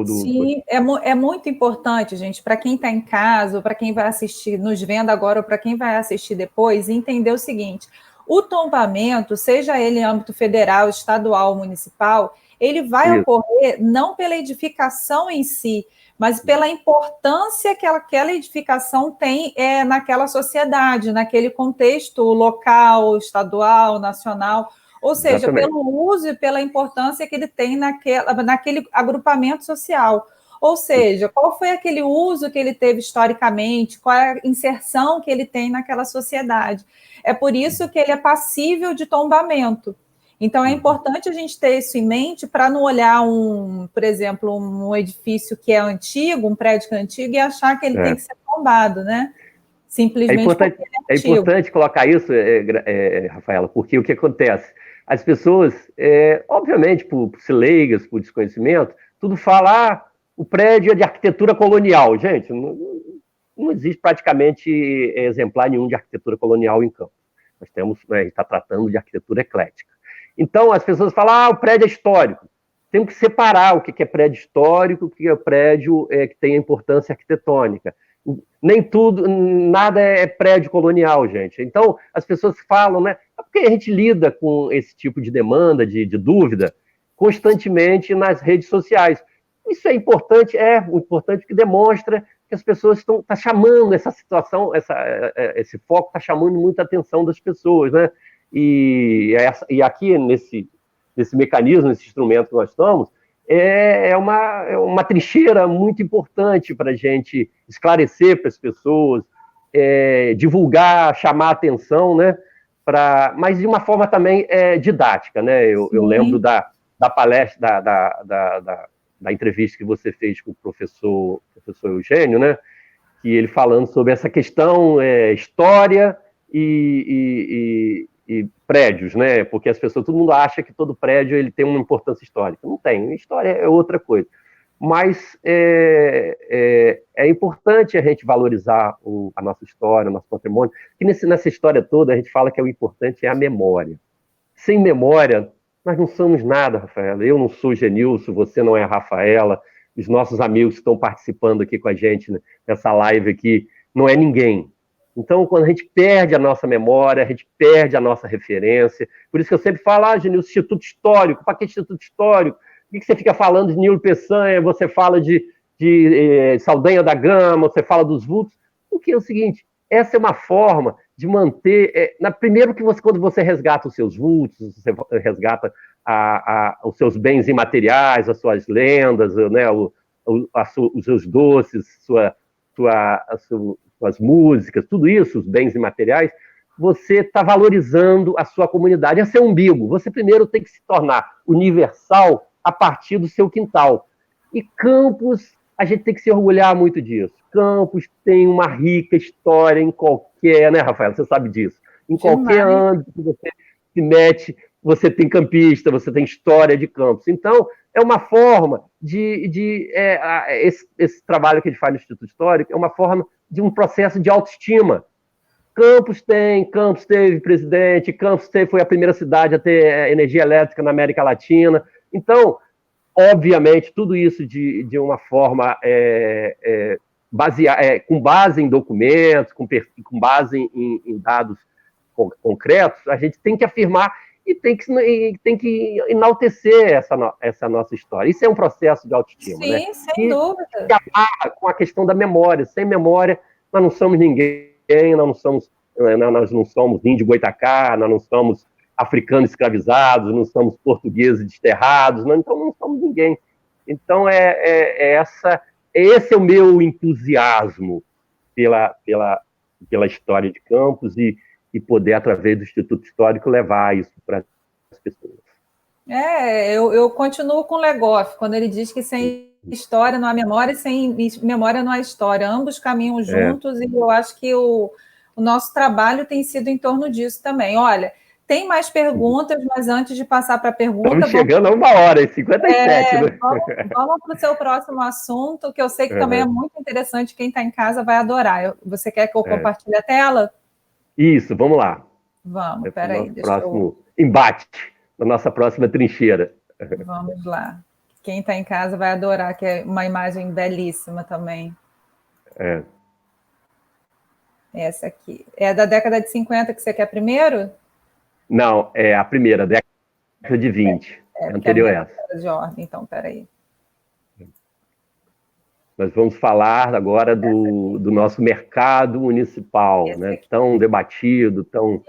Sim, é muito importante, gente, para quem está em casa, ou para quem vai assistir, nos vendo agora, ou para quem vai assistir depois, entender o seguinte: o tombamento, seja ele em âmbito federal, estadual, municipal, ele vai ocorrer não pela edificação em si, mas pela importância que aquela edificação tem naquela sociedade, naquele contexto local, estadual, nacional, ou seja, exatamente, pelo uso e pela importância que ele tem naquele agrupamento social. Ou seja, qual foi aquele uso que ele teve historicamente, qual é a inserção que ele tem naquela sociedade. É por isso que ele é passível de tombamento. Então, é importante a gente ter isso em mente para não olhar, por exemplo, um edifício que é antigo, um prédio que é antigo, e achar que ele tem que ser tombado, né? Simplesmente porque ele é antigo. É importante colocar isso, Rafaela, porque o que acontece? As pessoas, obviamente, por ser leigas, por desconhecimento, tudo fala, o prédio é de arquitetura colonial. Gente, não existe praticamente exemplar nenhum de arquitetura colonial em Campos. Nós temos, a gente está tratando de arquitetura eclética. Então, as pessoas falam, o prédio é histórico. Temos que separar o que é prédio histórico, o que é prédio que tem importância arquitetônica. Nem tudo, nada é prédio colonial, gente. Então, as pessoas falam, né? Porque a gente lida com esse tipo de demanda, de dúvida, constantemente nas redes sociais. Isso é importante porque demonstra que as pessoas estão chamando essa situação, esse foco está chamando muita atenção das pessoas, né? E aqui, nesse mecanismo, nesse instrumento que nós estamos, é uma trincheira muito importante para a gente esclarecer para as pessoas, divulgar, chamar a atenção, né? Mas de uma forma também didática, né? Eu lembro da palestra, da entrevista que você fez com o professor Eugênio, né? Que ele falando sobre essa questão, história e prédios, né? Porque todo mundo acha que todo prédio ele tem uma importância histórica. Não tem, história é outra coisa. Mas é importante a gente valorizar a nossa história, o nosso patrimônio, que nessa história toda a gente fala que o importante é a memória. Sem memória, nós não somos nada, Rafaela. Eu não sou Genilson, você não é a Rafaela, os nossos amigos que estão participando aqui com a gente nessa live aqui, não é ninguém. Então, quando a gente perde a nossa memória, a gente perde a nossa referência. Por isso que eu sempre falo, Genilson, Instituto Histórico, para que Instituto Histórico? Por que você fica falando de Nilo Peçanha, você fala de Saldanha da Gama, você fala dos vultos? Porque é o seguinte, essa é uma forma de manter... primeiro que quando você resgata os seus vultos, você resgata os seus bens imateriais, as suas lendas, né, os seus doces, suas músicas, tudo isso, os bens imateriais, você está valorizando a sua comunidade. Esse é o umbigo. Você primeiro tem que se tornar universal a partir do seu quintal. E Campos, a gente tem que se orgulhar muito disso. Campos tem uma rica história em qualquer, né, Rafael? Você sabe disso. Em qualquer âmbito que você se mete, você tem campista, você tem história de Campos. Então, é uma forma esse trabalho que a gente faz no Instituto Histórico é uma forma de um processo de autoestima. Campos teve presidente, Campos foi a primeira cidade a ter energia elétrica na América Latina. Então, obviamente, tudo isso de uma forma com base em documentos, com base em dados concretos, a gente tem que afirmar e tem que enaltecer essa nossa história. Isso é um processo de autoestima. Sim, né? Sem dúvida. Que amarra com a questão da memória. Sem memória, nós não somos ninguém, nós não somos índio goitacá, nós não somos africanos escravizados, não somos portugueses desterrados, então não somos ninguém. Então, esse é o meu entusiasmo pela história de Campos e poder, através do Instituto Histórico, levar isso para as pessoas. Eu continuo com o Legoff, quando ele diz que sem história não há memória e sem memória não há história. Ambos caminham juntos e eu acho que o nosso trabalho tem sido em torno disso também. Olha, tem mais perguntas, mas antes de passar para a pergunta... Estamos chegando a 1h57, né? Vamos para o seu próximo assunto, que eu sei que também é muito interessante, quem está em casa vai adorar. Você quer que eu compartilhe a tela? Isso, vamos lá. Vamos, peraí. Próximo embate, na nossa próxima trincheira. Vamos lá. Quem está em casa vai adorar, que é uma imagem belíssima também. Essa aqui. É da década de 50 que você quer primeiro? Não, é a primeira, década de 20. Anterior a essa. De ordem, então, peraí. Nós vamos falar agora do nosso mercado municipal, né? Tão debatido, tão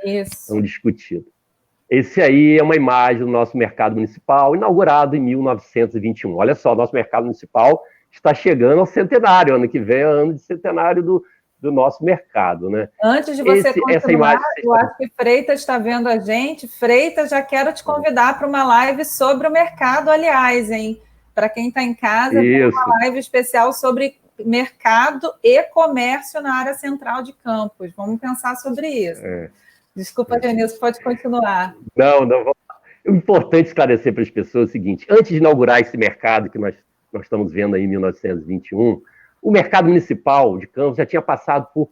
discutido. Esse aí é uma imagem do nosso mercado municipal, inaugurado em 1921. Olha só, nosso mercado municipal está chegando ao centenário, ano que vem é ano de centenário do nosso mercado, né? Antes de você continuar, eu acho que Freitas está vendo a gente. Freitas, já quero te convidar para uma live sobre o mercado, aliás, hein? Para quem está em casa, uma live especial sobre mercado e comércio na área central de Campos. Vamos pensar sobre isso. Desculpa, Genilson, pode continuar. Não. O importante esclarecer para as pessoas é o seguinte: antes de inaugurar esse mercado que nós estamos vendo aí em 1921, o mercado municipal de Campos já tinha passado por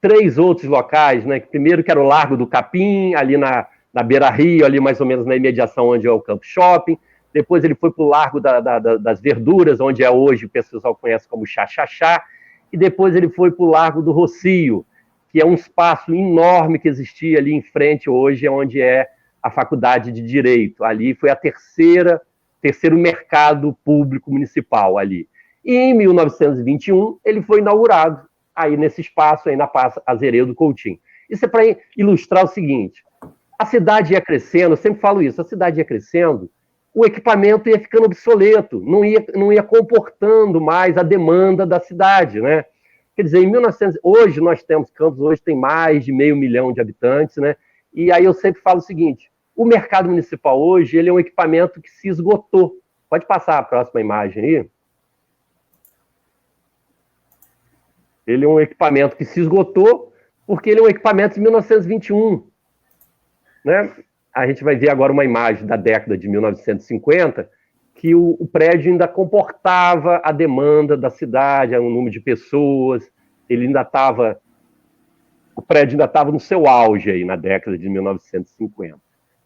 3 outros locais, né? Primeiro que era o Largo do Capim, ali na Beira-Rio, ali mais ou menos na imediação onde é o Campos Shopping. Depois ele foi para o Largo das Verduras, onde é hoje, o pessoal conhece como Xaxaxá. E depois ele foi para o Largo do Rocio, que é um espaço enorme que existia ali em frente hoje, onde é a Faculdade de Direito. Ali foi terceiro mercado público municipal ali. E em 1921 ele foi inaugurado aí nesse espaço, aí na Praça Azeredo Coutinho. Isso é para ilustrar o seguinte: a cidade ia crescendo, eu sempre falo isso, a cidade ia crescendo, o equipamento ia ficando obsoleto, não ia comportando mais a demanda da cidade, né? Quer dizer, hoje nós temos Campos, hoje tem mais de 500 mil de habitantes, né? E aí eu sempre falo o seguinte: o mercado municipal hoje ele é um equipamento que se esgotou. Pode passar a próxima imagem aí. Ele é um equipamento que se esgotou, porque ele é um equipamento de 1921, né? A gente vai ver agora uma imagem da década de 1950, que o prédio ainda comportava a demanda da cidade, um número de pessoas, o prédio ainda estava no seu auge aí na década de 1950.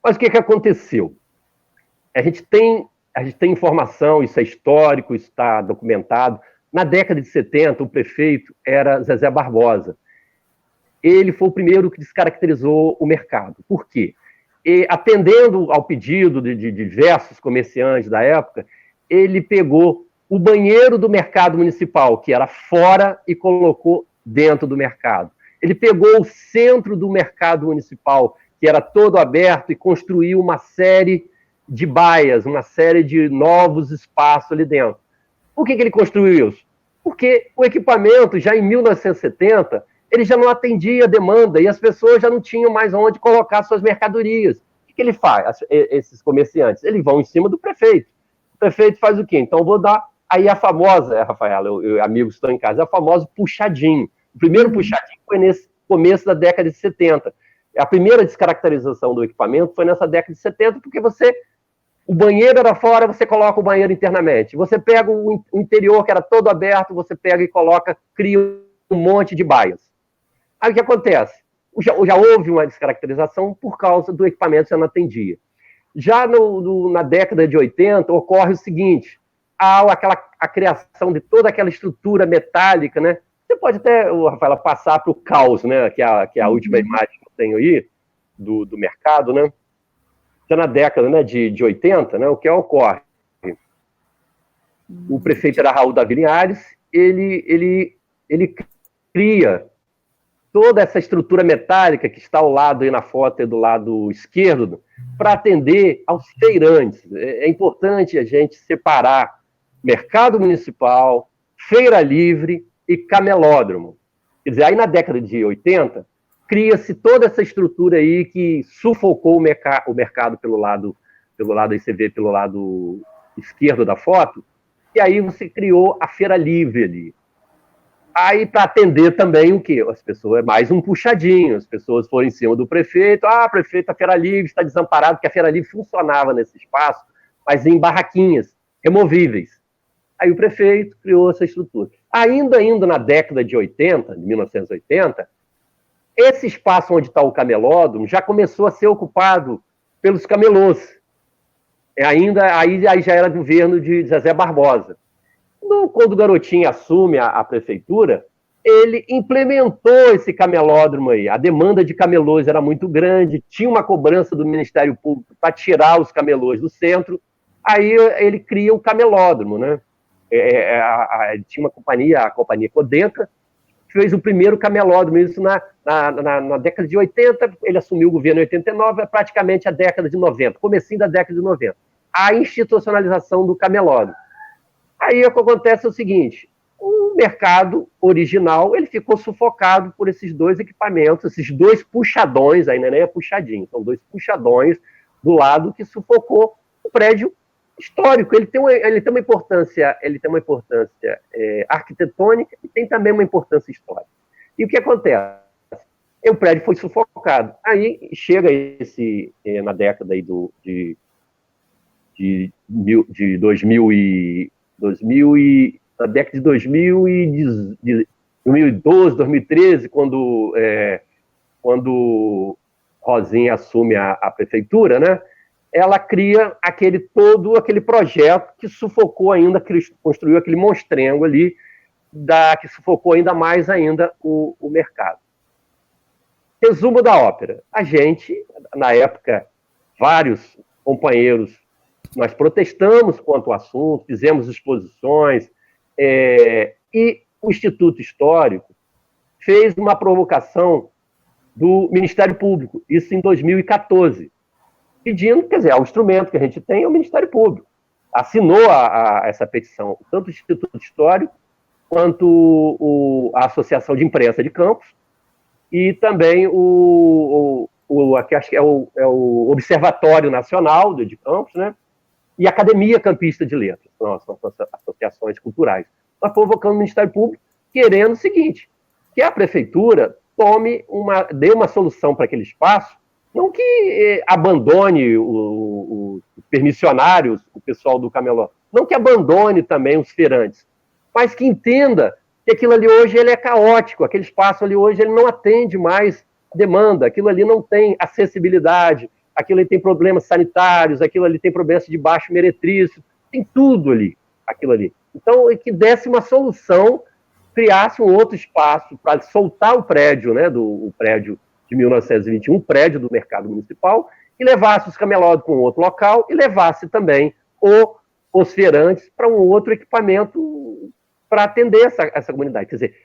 Mas o que aconteceu? A gente tem informação, isso é histórico, isso está documentado. Na década de 70, o prefeito era Zezé Barbosa. Ele foi o primeiro que descaracterizou o mercado. Por quê? E, atendendo ao pedido de diversos comerciantes da época, ele pegou o banheiro do mercado municipal, que era fora, e colocou dentro do mercado. Ele pegou o centro do mercado municipal, que era todo aberto, e construiu uma série de baias, uma série de novos espaços ali dentro. Por que ele construiu isso? Porque o equipamento, já em 1970, ele já não atendia a demanda e as pessoas já não tinham mais onde colocar suas mercadorias. O que ele faz, esses comerciantes? Eles vão em cima do prefeito. O prefeito faz o quê? Então, vou dar aí a famosa, Rafaela, amigos estão em casa, a famosa puxadinho. O primeiro puxadinho foi nesse começo da década de 70. A primeira descaracterização do equipamento foi nessa década de 70, porque o banheiro era fora, você coloca o banheiro internamente. Você pega o interior, que era todo aberto, você pega e cria um monte de baias. Aí o que acontece? Já houve uma descaracterização por causa do equipamento que você não atendia. Já na década de 80, ocorre o seguinte, há a criação de toda aquela estrutura metálica, né? Você pode até, Rafaela, passar para o caos, né? Que é a última imagem que eu tenho aí, do mercado, né? Já na década, né, de 80, né, o que ocorre? O prefeito era Raul Davi Linhares, ele cria toda essa estrutura metálica que está ao lado aí na foto aí do lado esquerdo, para atender aos feirantes. É importante a gente separar mercado municipal, feira livre e camelódromo. Quer dizer, aí na década de 80, cria-se toda essa estrutura aí que sufocou o mercado pelo lado, aí você vê pelo lado esquerdo da foto, e aí você criou a feira livre ali. Aí, para atender também o quê? As pessoas, é mais um puxadinho, as pessoas foram em cima do prefeito, prefeito, a feira livre está desamparado, porque a feira livre funcionava nesse espaço, mas em barraquinhas removíveis. Aí o prefeito criou essa estrutura. Ainda na década de 80, de 1980, esse espaço onde está o camelódromo já começou a ser ocupado pelos camelôs. Aí já era do governo de Zezé Barbosa. Quando o Garotinho assume a prefeitura, ele implementou esse camelódromo aí. A demanda de camelôs era muito grande, tinha uma cobrança do Ministério Público para tirar os camelôs do centro. Aí ele cria o camelódromo, né? Tinha uma companhia, a Companhia Codenca, fez o primeiro camelódromo, isso na década de 80, ele assumiu o governo em 89, é praticamente a década de 90, comecinho da década de 90. A institucionalização do camelódromo. Aí o que acontece é o seguinte, o mercado original, ele ficou sufocado por esses dois equipamentos, esses dois puxadões, ainda nem é puxadinho, são dois puxadões do lado que sufocou o prédio histórico. Ele tem uma importância arquitetônica e tem também uma importância histórica. E o que acontece? O prédio foi sufocado. Aí chega na década aí de 2000 na década de 2012, 2013, quando Rosinha assume a prefeitura, né? Ela cria aquele projeto que sufocou ainda, construiu aquele monstrengo ali, que sufocou ainda mais o mercado. Resumo da ópera. A gente, na época, vários companheiros, nós protestamos quanto ao assunto, fizemos exposições, e o Instituto Histórico fez uma provocação do Ministério Público, isso em 2014, pedindo, quer dizer, o instrumento que a gente tem é o Ministério Público. Assinou essa petição, tanto o Instituto Histórico, quanto a Associação de Imprensa de Campos, e também aqui acho que é o Observatório Nacional de Campos, né? E a Academia Campista de Letras, são associações culturais. Nós provocamos o Ministério Público querendo o seguinte, que a Prefeitura dê uma solução para aquele espaço, não que abandone os permissionários, o pessoal do camelô, não que abandone também os feirantes, mas que entenda que aquilo ali hoje ele é caótico, aquele espaço ali hoje ele não atende mais demanda, aquilo ali não tem acessibilidade, aquilo ali tem problemas sanitários, aquilo ali tem problemas de baixo meretrício, tem tudo ali, aquilo ali. Então, que desse uma solução, criasse um outro espaço para soltar o prédio, né, o prédio de 1921, prédio do mercado municipal, e levasse os camelódromos para um outro local e levasse também os feirantes para um outro equipamento para atender essa comunidade. Quer dizer,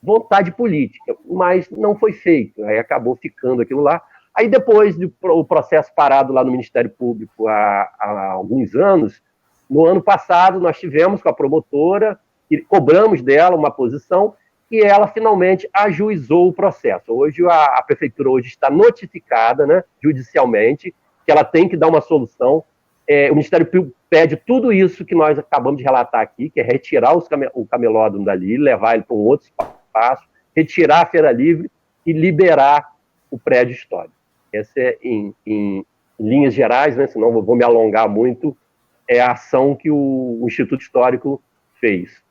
vontade política, mas não foi feito. Aí acabou ficando aquilo lá. Aí depois do processo parado lá no Ministério Público há alguns anos, no ano passado nós tivemos com a promotora, e cobramos dela uma posição, e ela finalmente ajuizou o processo. Hoje a prefeitura hoje está notificada, né, judicialmente, que ela tem que dar uma solução. O Ministério Público pede tudo isso que nós acabamos de relatar aqui, que é retirar o camelódromo dali, levar ele para um outro espaço, retirar a Feira Livre e liberar o prédio histórico. Essa é, em linhas gerais, né, senão eu vou me alongar muito, é a ação que o Instituto Histórico fez.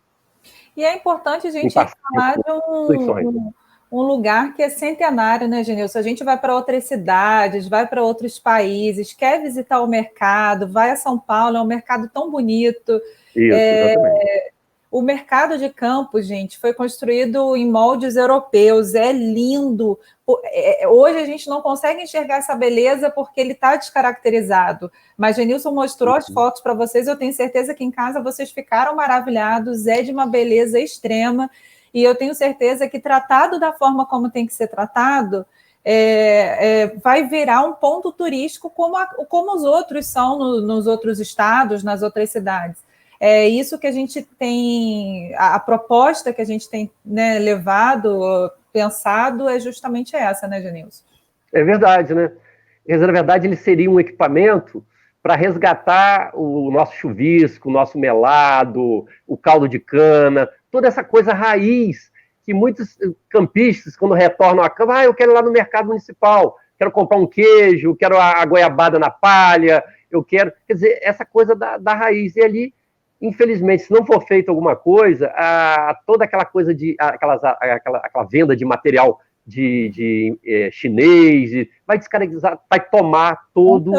E é importante a gente falar de um lugar que é centenário, né, Genilson? A gente vai para outras cidades, vai para outros países, quer visitar o mercado, vai a São Paulo, é um mercado tão bonito. Isso, exatamente. O mercado de Campos, gente, foi construído em moldes europeus, é lindo. Hoje a gente não consegue enxergar essa beleza porque ele está descaracterizado. Mas Genilson mostrou as fotos para vocês, eu tenho certeza que em casa vocês ficaram maravilhados, é de uma beleza extrema, e eu tenho certeza que tratado da forma como tem que ser tratado, vai virar um ponto turístico como os outros são nos outros estados, nas outras cidades. É isso que a gente tem, a proposta que a gente tem, né, levado, pensado, é justamente essa, né, Genilson? É verdade, né? Na verdade, ele seria um equipamento para resgatar o nosso chuvisco, o nosso melado, o caldo de cana, toda essa coisa raiz que muitos campistas, quando retornam à cama, eu quero ir lá no mercado municipal, quero comprar um queijo, quero a goiabada na palha, eu quero... Quer dizer, essa coisa da raiz. E ali, infelizmente, se não for feito alguma coisa, toda aquela coisa aquela venda de material de chinês vai descaracterizar, vai tomar todo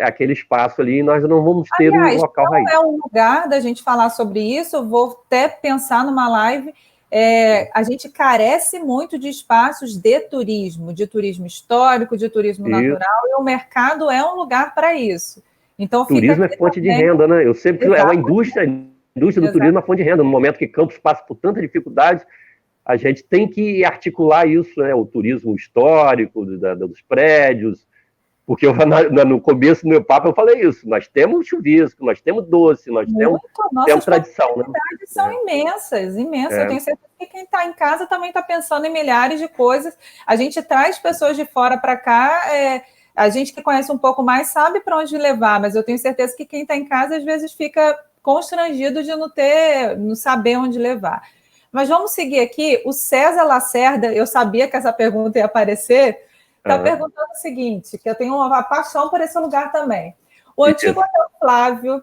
aquele espaço ali, e nós não vamos ter um local raiz. É um lugar da gente falar sobre isso, eu vou até pensar numa live. A gente carece muito de espaços de turismo histórico, de turismo natural, e o mercado é um lugar para isso. Então, turismo é fonte de renda, né? Eu sempre é uma indústria do turismo é uma fonte de renda. No momento que Campos passa por tanta dificuldade, a gente tem que articular isso, né? O turismo histórico dos prédios, porque no começo do meu papo eu falei isso, nós temos chuvisco, nós temos doce, nós temos tradição. Né? As são imensas. Eu tenho certeza que quem está em casa também está pensando em milhares de coisas. A gente traz pessoas de fora para cá, a gente que conhece um pouco mais sabe para onde levar, mas eu tenho certeza que quem está em casa às vezes fica constrangido de não saber onde levar. Mas vamos seguir aqui. O César Lacerda, eu sabia que essa pergunta ia aparecer, está perguntando o seguinte, que eu tenho uma paixão por esse lugar também. O antigo Hotel Flávio,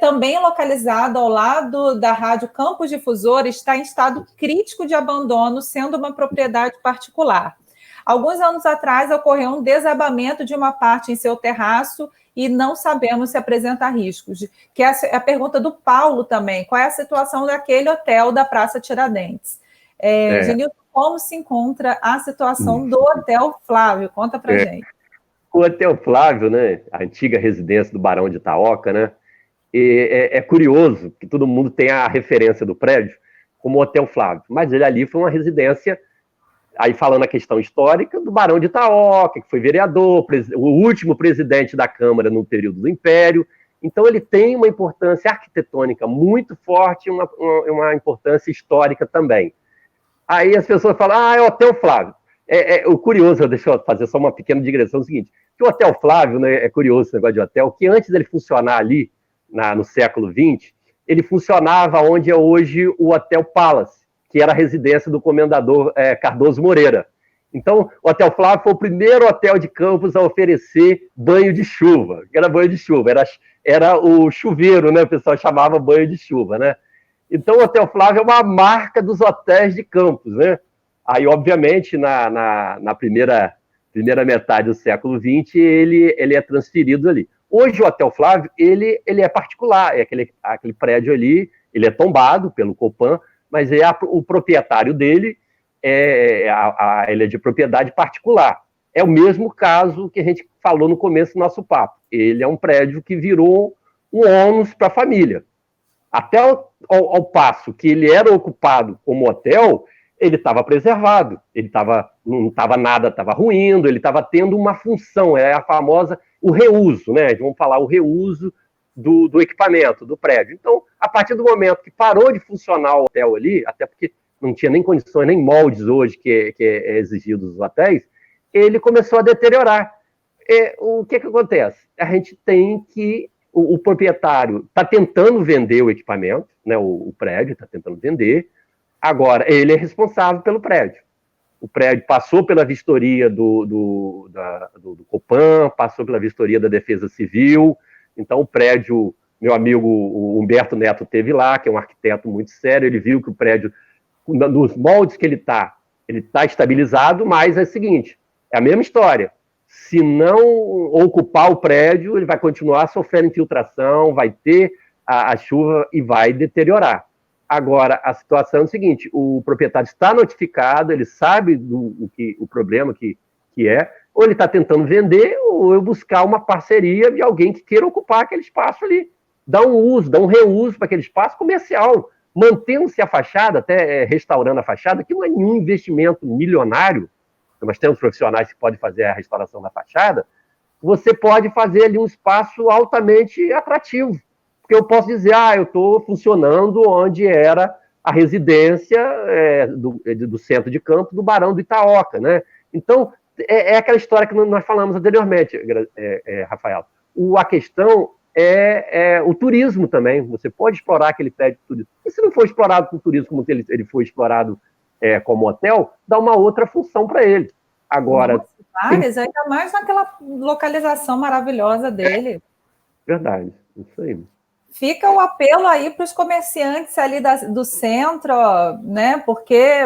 também localizado ao lado da Rádio Campos Difusora, está em estado crítico de abandono, sendo uma propriedade particular. Alguns anos atrás, ocorreu um desabamento de uma parte em seu terraço e não sabemos se apresenta riscos. Que é a pergunta do Paulo também. Qual é a situação daquele hotel da Praça Tiradentes? Genilson, como se encontra a situação do Hotel Flávio? Conta pra gente. O Hotel Flávio, né, a antiga residência do Barão de Itaoca, né, é curioso que todo mundo tem a referência do prédio como Hotel Flávio, mas ele ali foi uma residência, aí falando a questão histórica, do Barão de Itaoca, que foi vereador, o último presidente da Câmara no período do Império. Então ele tem uma importância arquitetônica muito forte e uma importância histórica também. Aí as pessoas falam, é o Hotel Flávio. O curioso, deixa eu fazer só uma pequena digressão, é o seguinte, que o Hotel Flávio, né, é curioso esse negócio de hotel, que antes dele funcionar ali, no século XX, ele funcionava onde é hoje o Hotel Palace, que era a residência do comendador Cardoso Moreira. Então, o Hotel Flávio foi o primeiro hotel de Campos a oferecer banho de chuva. Era banho de chuva, era o chuveiro, né? O pessoal chamava banho de chuva, né? Então, o Hotel Flávio é uma marca dos hotéis de Campos, né? Aí, obviamente, na primeira metade do século XX, ele é transferido ali. Hoje, o Hotel Flávio, ele é particular, é aquele prédio ali, ele é tombado pelo Copan, mas o proprietário dele ele é de propriedade particular. É o mesmo caso que a gente falou no começo do nosso papo. Ele é um prédio que virou um ônus para a família. Até ao passo que ele era ocupado como hotel, ele estava preservado, não estava nada, estava ruindo, ele estava tendo uma função, é a famosa, o reuso, né? Vamos falar o reuso do equipamento, do prédio. Então, a partir do momento que parou de funcionar o hotel ali, até porque não tinha nem condições, nem moldes hoje que é exigido dos hotéis, ele começou a deteriorar. O que acontece? A gente tem que... O proprietário está tentando vender o equipamento, né, o prédio está tentando vender, agora ele é responsável pelo prédio. O prédio passou pela vistoria do Copan, passou pela vistoria da Defesa Civil, então o prédio, meu amigo o Humberto Neto teve lá, que é um arquiteto muito sério, ele viu que o prédio, nos moldes que ele está estabilizado, mas é o seguinte, é a mesma história. Se não ocupar o prédio, ele vai continuar sofrendo infiltração, vai ter a chuva e vai deteriorar. Agora, a situação é o seguinte, o proprietário está notificado, ele sabe o problema que é, ou ele está tentando vender, ou eu buscar uma parceria de alguém que queira ocupar aquele espaço ali. Dar um reuso para aquele espaço comercial, mantendo-se a fachada, até restaurando a fachada, que não é nenhum investimento milionário. Nós temos profissionais que podem fazer a restauração da fachada, você pode fazer ali um espaço altamente atrativo. Porque eu posso dizer, eu estou funcionando onde era a residência do centro de campo do Barão do Itaoca, né? Então, é aquela história que nós falamos anteriormente, Rafael. A questão é o turismo também. Você pode explorar aquele prédio de turismo. E se não for explorado com turismo como ele foi explorado como hotel, dá uma outra função para ele. Agora... Nossa, várias, ainda mais naquela localização maravilhosa dele. Verdade, isso aí. Fica o apelo aí para os comerciantes ali do centro, né? Porque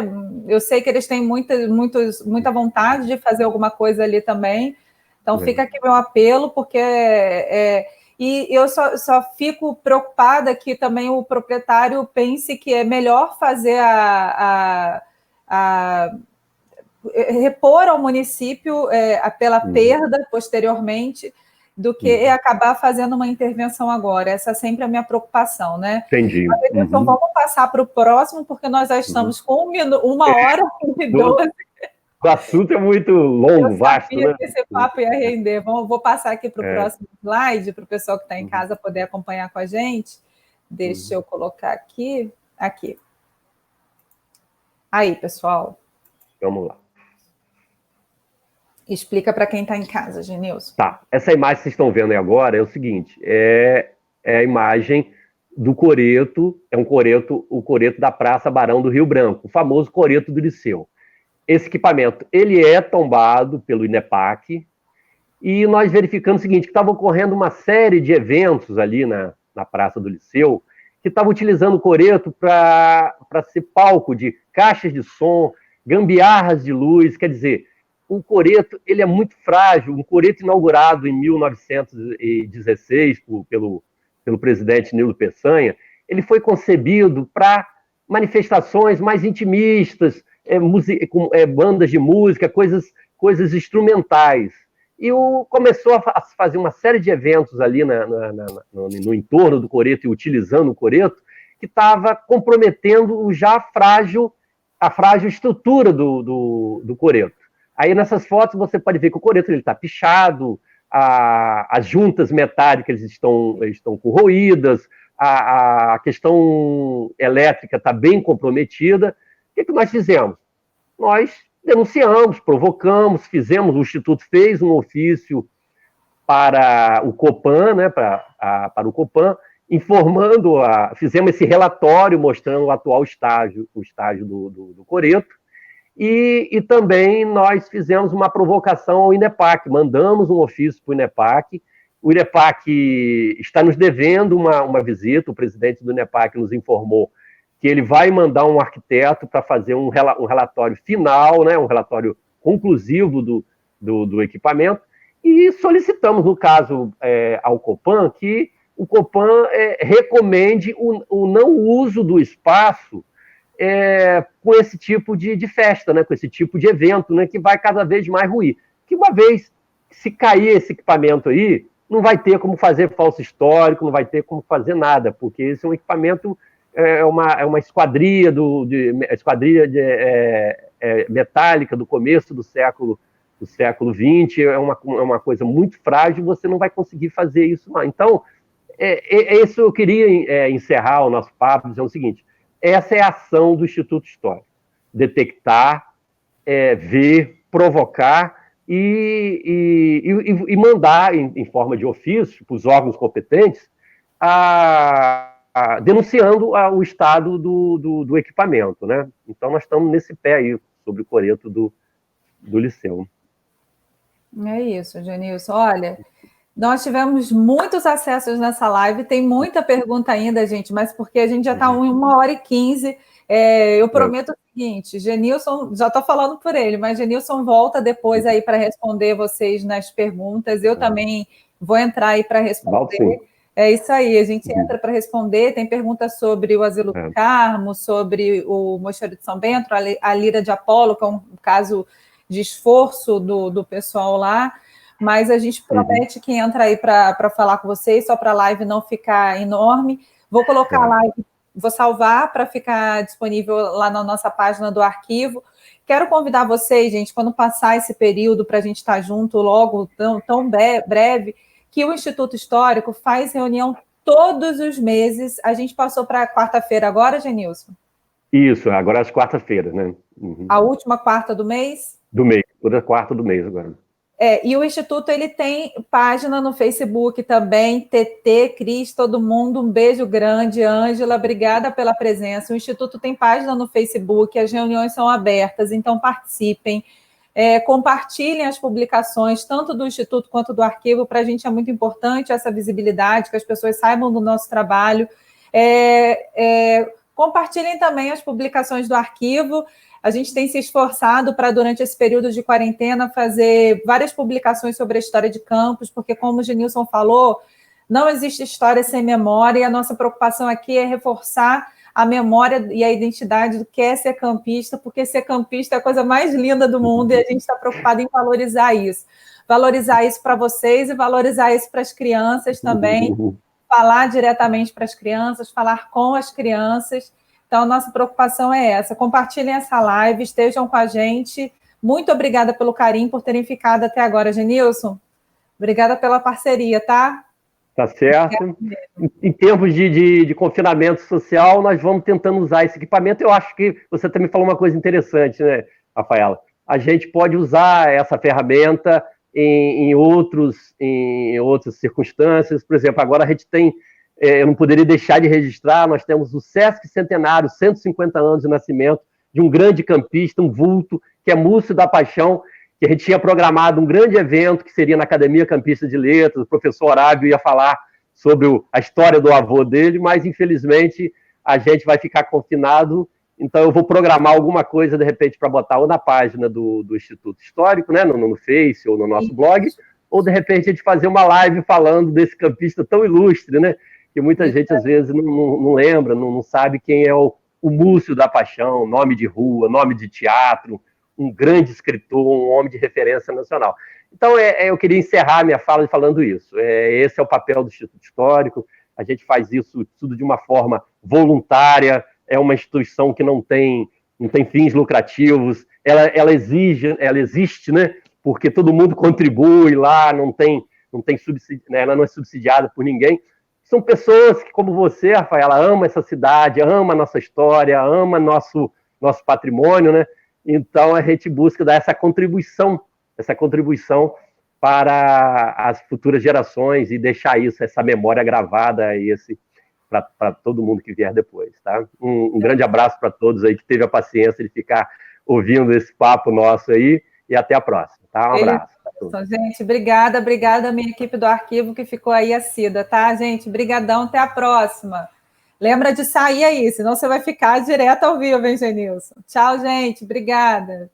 eu sei que eles têm muita vontade de fazer alguma coisa ali também. Então, fica aqui meu apelo, porque... E eu só fico preocupada que também o proprietário pense que é melhor fazer repor ao município pela perda posteriormente do que acabar fazendo uma intervenção agora. Essa é sempre a minha preocupação, né? Entendi. Então, vamos passar para o próximo, porque nós já estamos com 1h e 12. O assunto é muito longo, vasto, né? Que esse papo ia render. Vou passar aqui para o próximo slide, para o pessoal que está em casa poder acompanhar com a gente. Deixa eu colocar aqui. Aqui. Aí, pessoal. Vamos lá. Explica para quem está em casa, Genilson. Tá. Essa imagem que vocês estão vendo aí agora é o seguinte, é a imagem do coreto, o coreto da Praça Barão do Rio Branco, o famoso coreto do Liceu. Esse equipamento, ele é tombado pelo INEPAC, e nós verificamos o seguinte, que estava ocorrendo uma série de eventos ali na Praça do Liceu, que estavam utilizando o coreto para ser palco de caixas de som, gambiarras de luz, quer dizer, o coreto, ele é muito frágil, um coreto inaugurado em 1916 pelo presidente Nilo Peçanha, ele foi concebido para manifestações mais intimistas, bandas de música, coisas instrumentais. E começou a fazer uma série de eventos ali no entorno do coreto e utilizando o coreto, que estava comprometendo a frágil estrutura do coreto. Aí nessas fotos você pode ver que o coreto está pichado, as juntas metálicas estão corroídas, a questão elétrica está bem comprometida. O que nós fizemos? Nós denunciamos, provocamos, o Instituto fez um ofício para o Copan, né, para o Copan, informando, fizemos esse relatório mostrando o atual estágio, o estágio do coreto, e também nós fizemos uma provocação ao INEPAC, mandamos um ofício para o INEPAC. O INEPAC está nos devendo uma visita, o presidente do INEPAC nos informou que ele vai mandar um arquiteto para fazer um relatório final, né, um relatório conclusivo do equipamento, e solicitamos, no caso, ao Copan, que o Copan recomende o não uso do espaço com esse tipo de festa, né, com esse tipo de evento, né, que vai cada vez mais ruir. Que uma vez, se cair esse equipamento aí, não vai ter como fazer falso histórico, não vai ter como fazer nada, porque esse é um equipamento, uma esquadria, metálica do começo do século XX, é uma coisa muito frágil, você não vai conseguir fazer isso não. Então, isso eu queria encerrar o nosso papo dizendo o seguinte: essa é a ação do Instituto Histórico: detectar, ver, provocar e mandar em forma de ofício para os órgãos competentes, denunciando o estado do equipamento, né? Então nós estamos nesse pé aí sobre o coreto do Liceu. É isso, Genilson. Olha, nós tivemos muitos acessos nessa live, tem muita pergunta ainda, gente, mas porque a gente já está em 1h15, eu prometo o seguinte: Genilson, já estou falando por ele, mas Genilson volta depois aí para responder vocês nas perguntas, eu também vou entrar aí para responder. É isso aí, a gente entra para responder, tem perguntas sobre o Asilo do Carmo, sobre o Mosteiro de São Bento, a Lira de Apolo, que é um caso de esforço do pessoal lá, mas a gente promete que entra aí para falar com vocês, só para a live não ficar enorme. Vou colocar a live, vou salvar para ficar disponível lá na nossa página do arquivo. Quero convidar vocês, gente, quando passar esse período para a gente estar junto logo, tão breve, que o Instituto Histórico faz reunião todos os meses. A gente passou para quarta-feira agora, Genilson? Isso, agora às quarta-feiras, né? A última quarta do mês? Do mês, toda quarta do mês agora. E o Instituto ele tem página no Facebook também, TT, Cris, todo mundo, um beijo grande. Ângela, obrigada pela presença. O Instituto tem página no Facebook, as reuniões são abertas, então participem. Compartilhem as publicações, tanto do Instituto quanto do arquivo. Para a gente é muito importante essa visibilidade, que as pessoas saibam do nosso trabalho. Compartilhem também as publicações do arquivo. A gente tem se esforçado para, durante esse período de quarentena, fazer várias publicações sobre a história de Campos, porque, como o Genilson falou, não existe história sem memória, e a nossa preocupação aqui é reforçar a memória e a identidade do que é ser campista, porque ser campista é a coisa mais linda do mundo, e a gente está preocupado em valorizar isso. Valorizar isso para vocês e valorizar isso para as crianças também, falar diretamente para as crianças, falar com as crianças. Então, a nossa preocupação é essa. Compartilhem essa live, estejam com a gente. Muito obrigada pelo carinho, por terem ficado até agora, Genilson. Obrigada pela parceria, tá? Tá certo. Em termos de confinamento social, nós vamos tentando usar esse equipamento. Eu acho que você também falou uma coisa interessante, né, Rafaela? A gente pode usar essa ferramenta em outras circunstâncias. Por exemplo, agora a gente tem, eu não poderia deixar de registrar, nós temos o Sesc Centenário, 150 anos de nascimento, de um grande campista, um vulto, que é Múcio da Paixão, que a gente tinha programado um grande evento, que seria na Academia Campista de Letras, o professor Horácio ia falar sobre a história do avô dele, mas, infelizmente, a gente vai ficar confinado, então eu vou programar alguma coisa, de repente, para botar ou na página do Instituto Histórico, né, no Face ou no nosso blog, ou, de repente, a gente fazer uma live falando desse campista tão ilustre, né, que muita gente, às vezes, não lembra, não sabe quem é o Múcio da Paixão, nome de rua, nome de teatro, um grande escritor, um homem de referência nacional. Então, eu queria encerrar minha fala falando isso. Esse é o papel do Instituto Histórico, a gente faz isso tudo de uma forma voluntária, é uma instituição que não tem fins lucrativos, ela existe, né, porque todo mundo contribui lá, ela não é subsidiada por ninguém. São pessoas que, como você, Rafaela, ama essa cidade, ama a nossa história, ama nosso patrimônio, né? Então, a gente busca dar essa contribuição para as futuras gerações e deixar essa memória gravada, para todo mundo que vier depois, tá? Um grande abraço para todos aí que teve a paciência de ficar ouvindo esse papo nosso aí, e até a próxima, tá? Um abraço. Gente, obrigada à minha equipe do arquivo que ficou aí assídua, tá, gente? Brigadão, até a próxima. Lembra de sair aí, senão você vai ficar direto ao vivo, hein, Genilson? Tchau, gente, obrigada.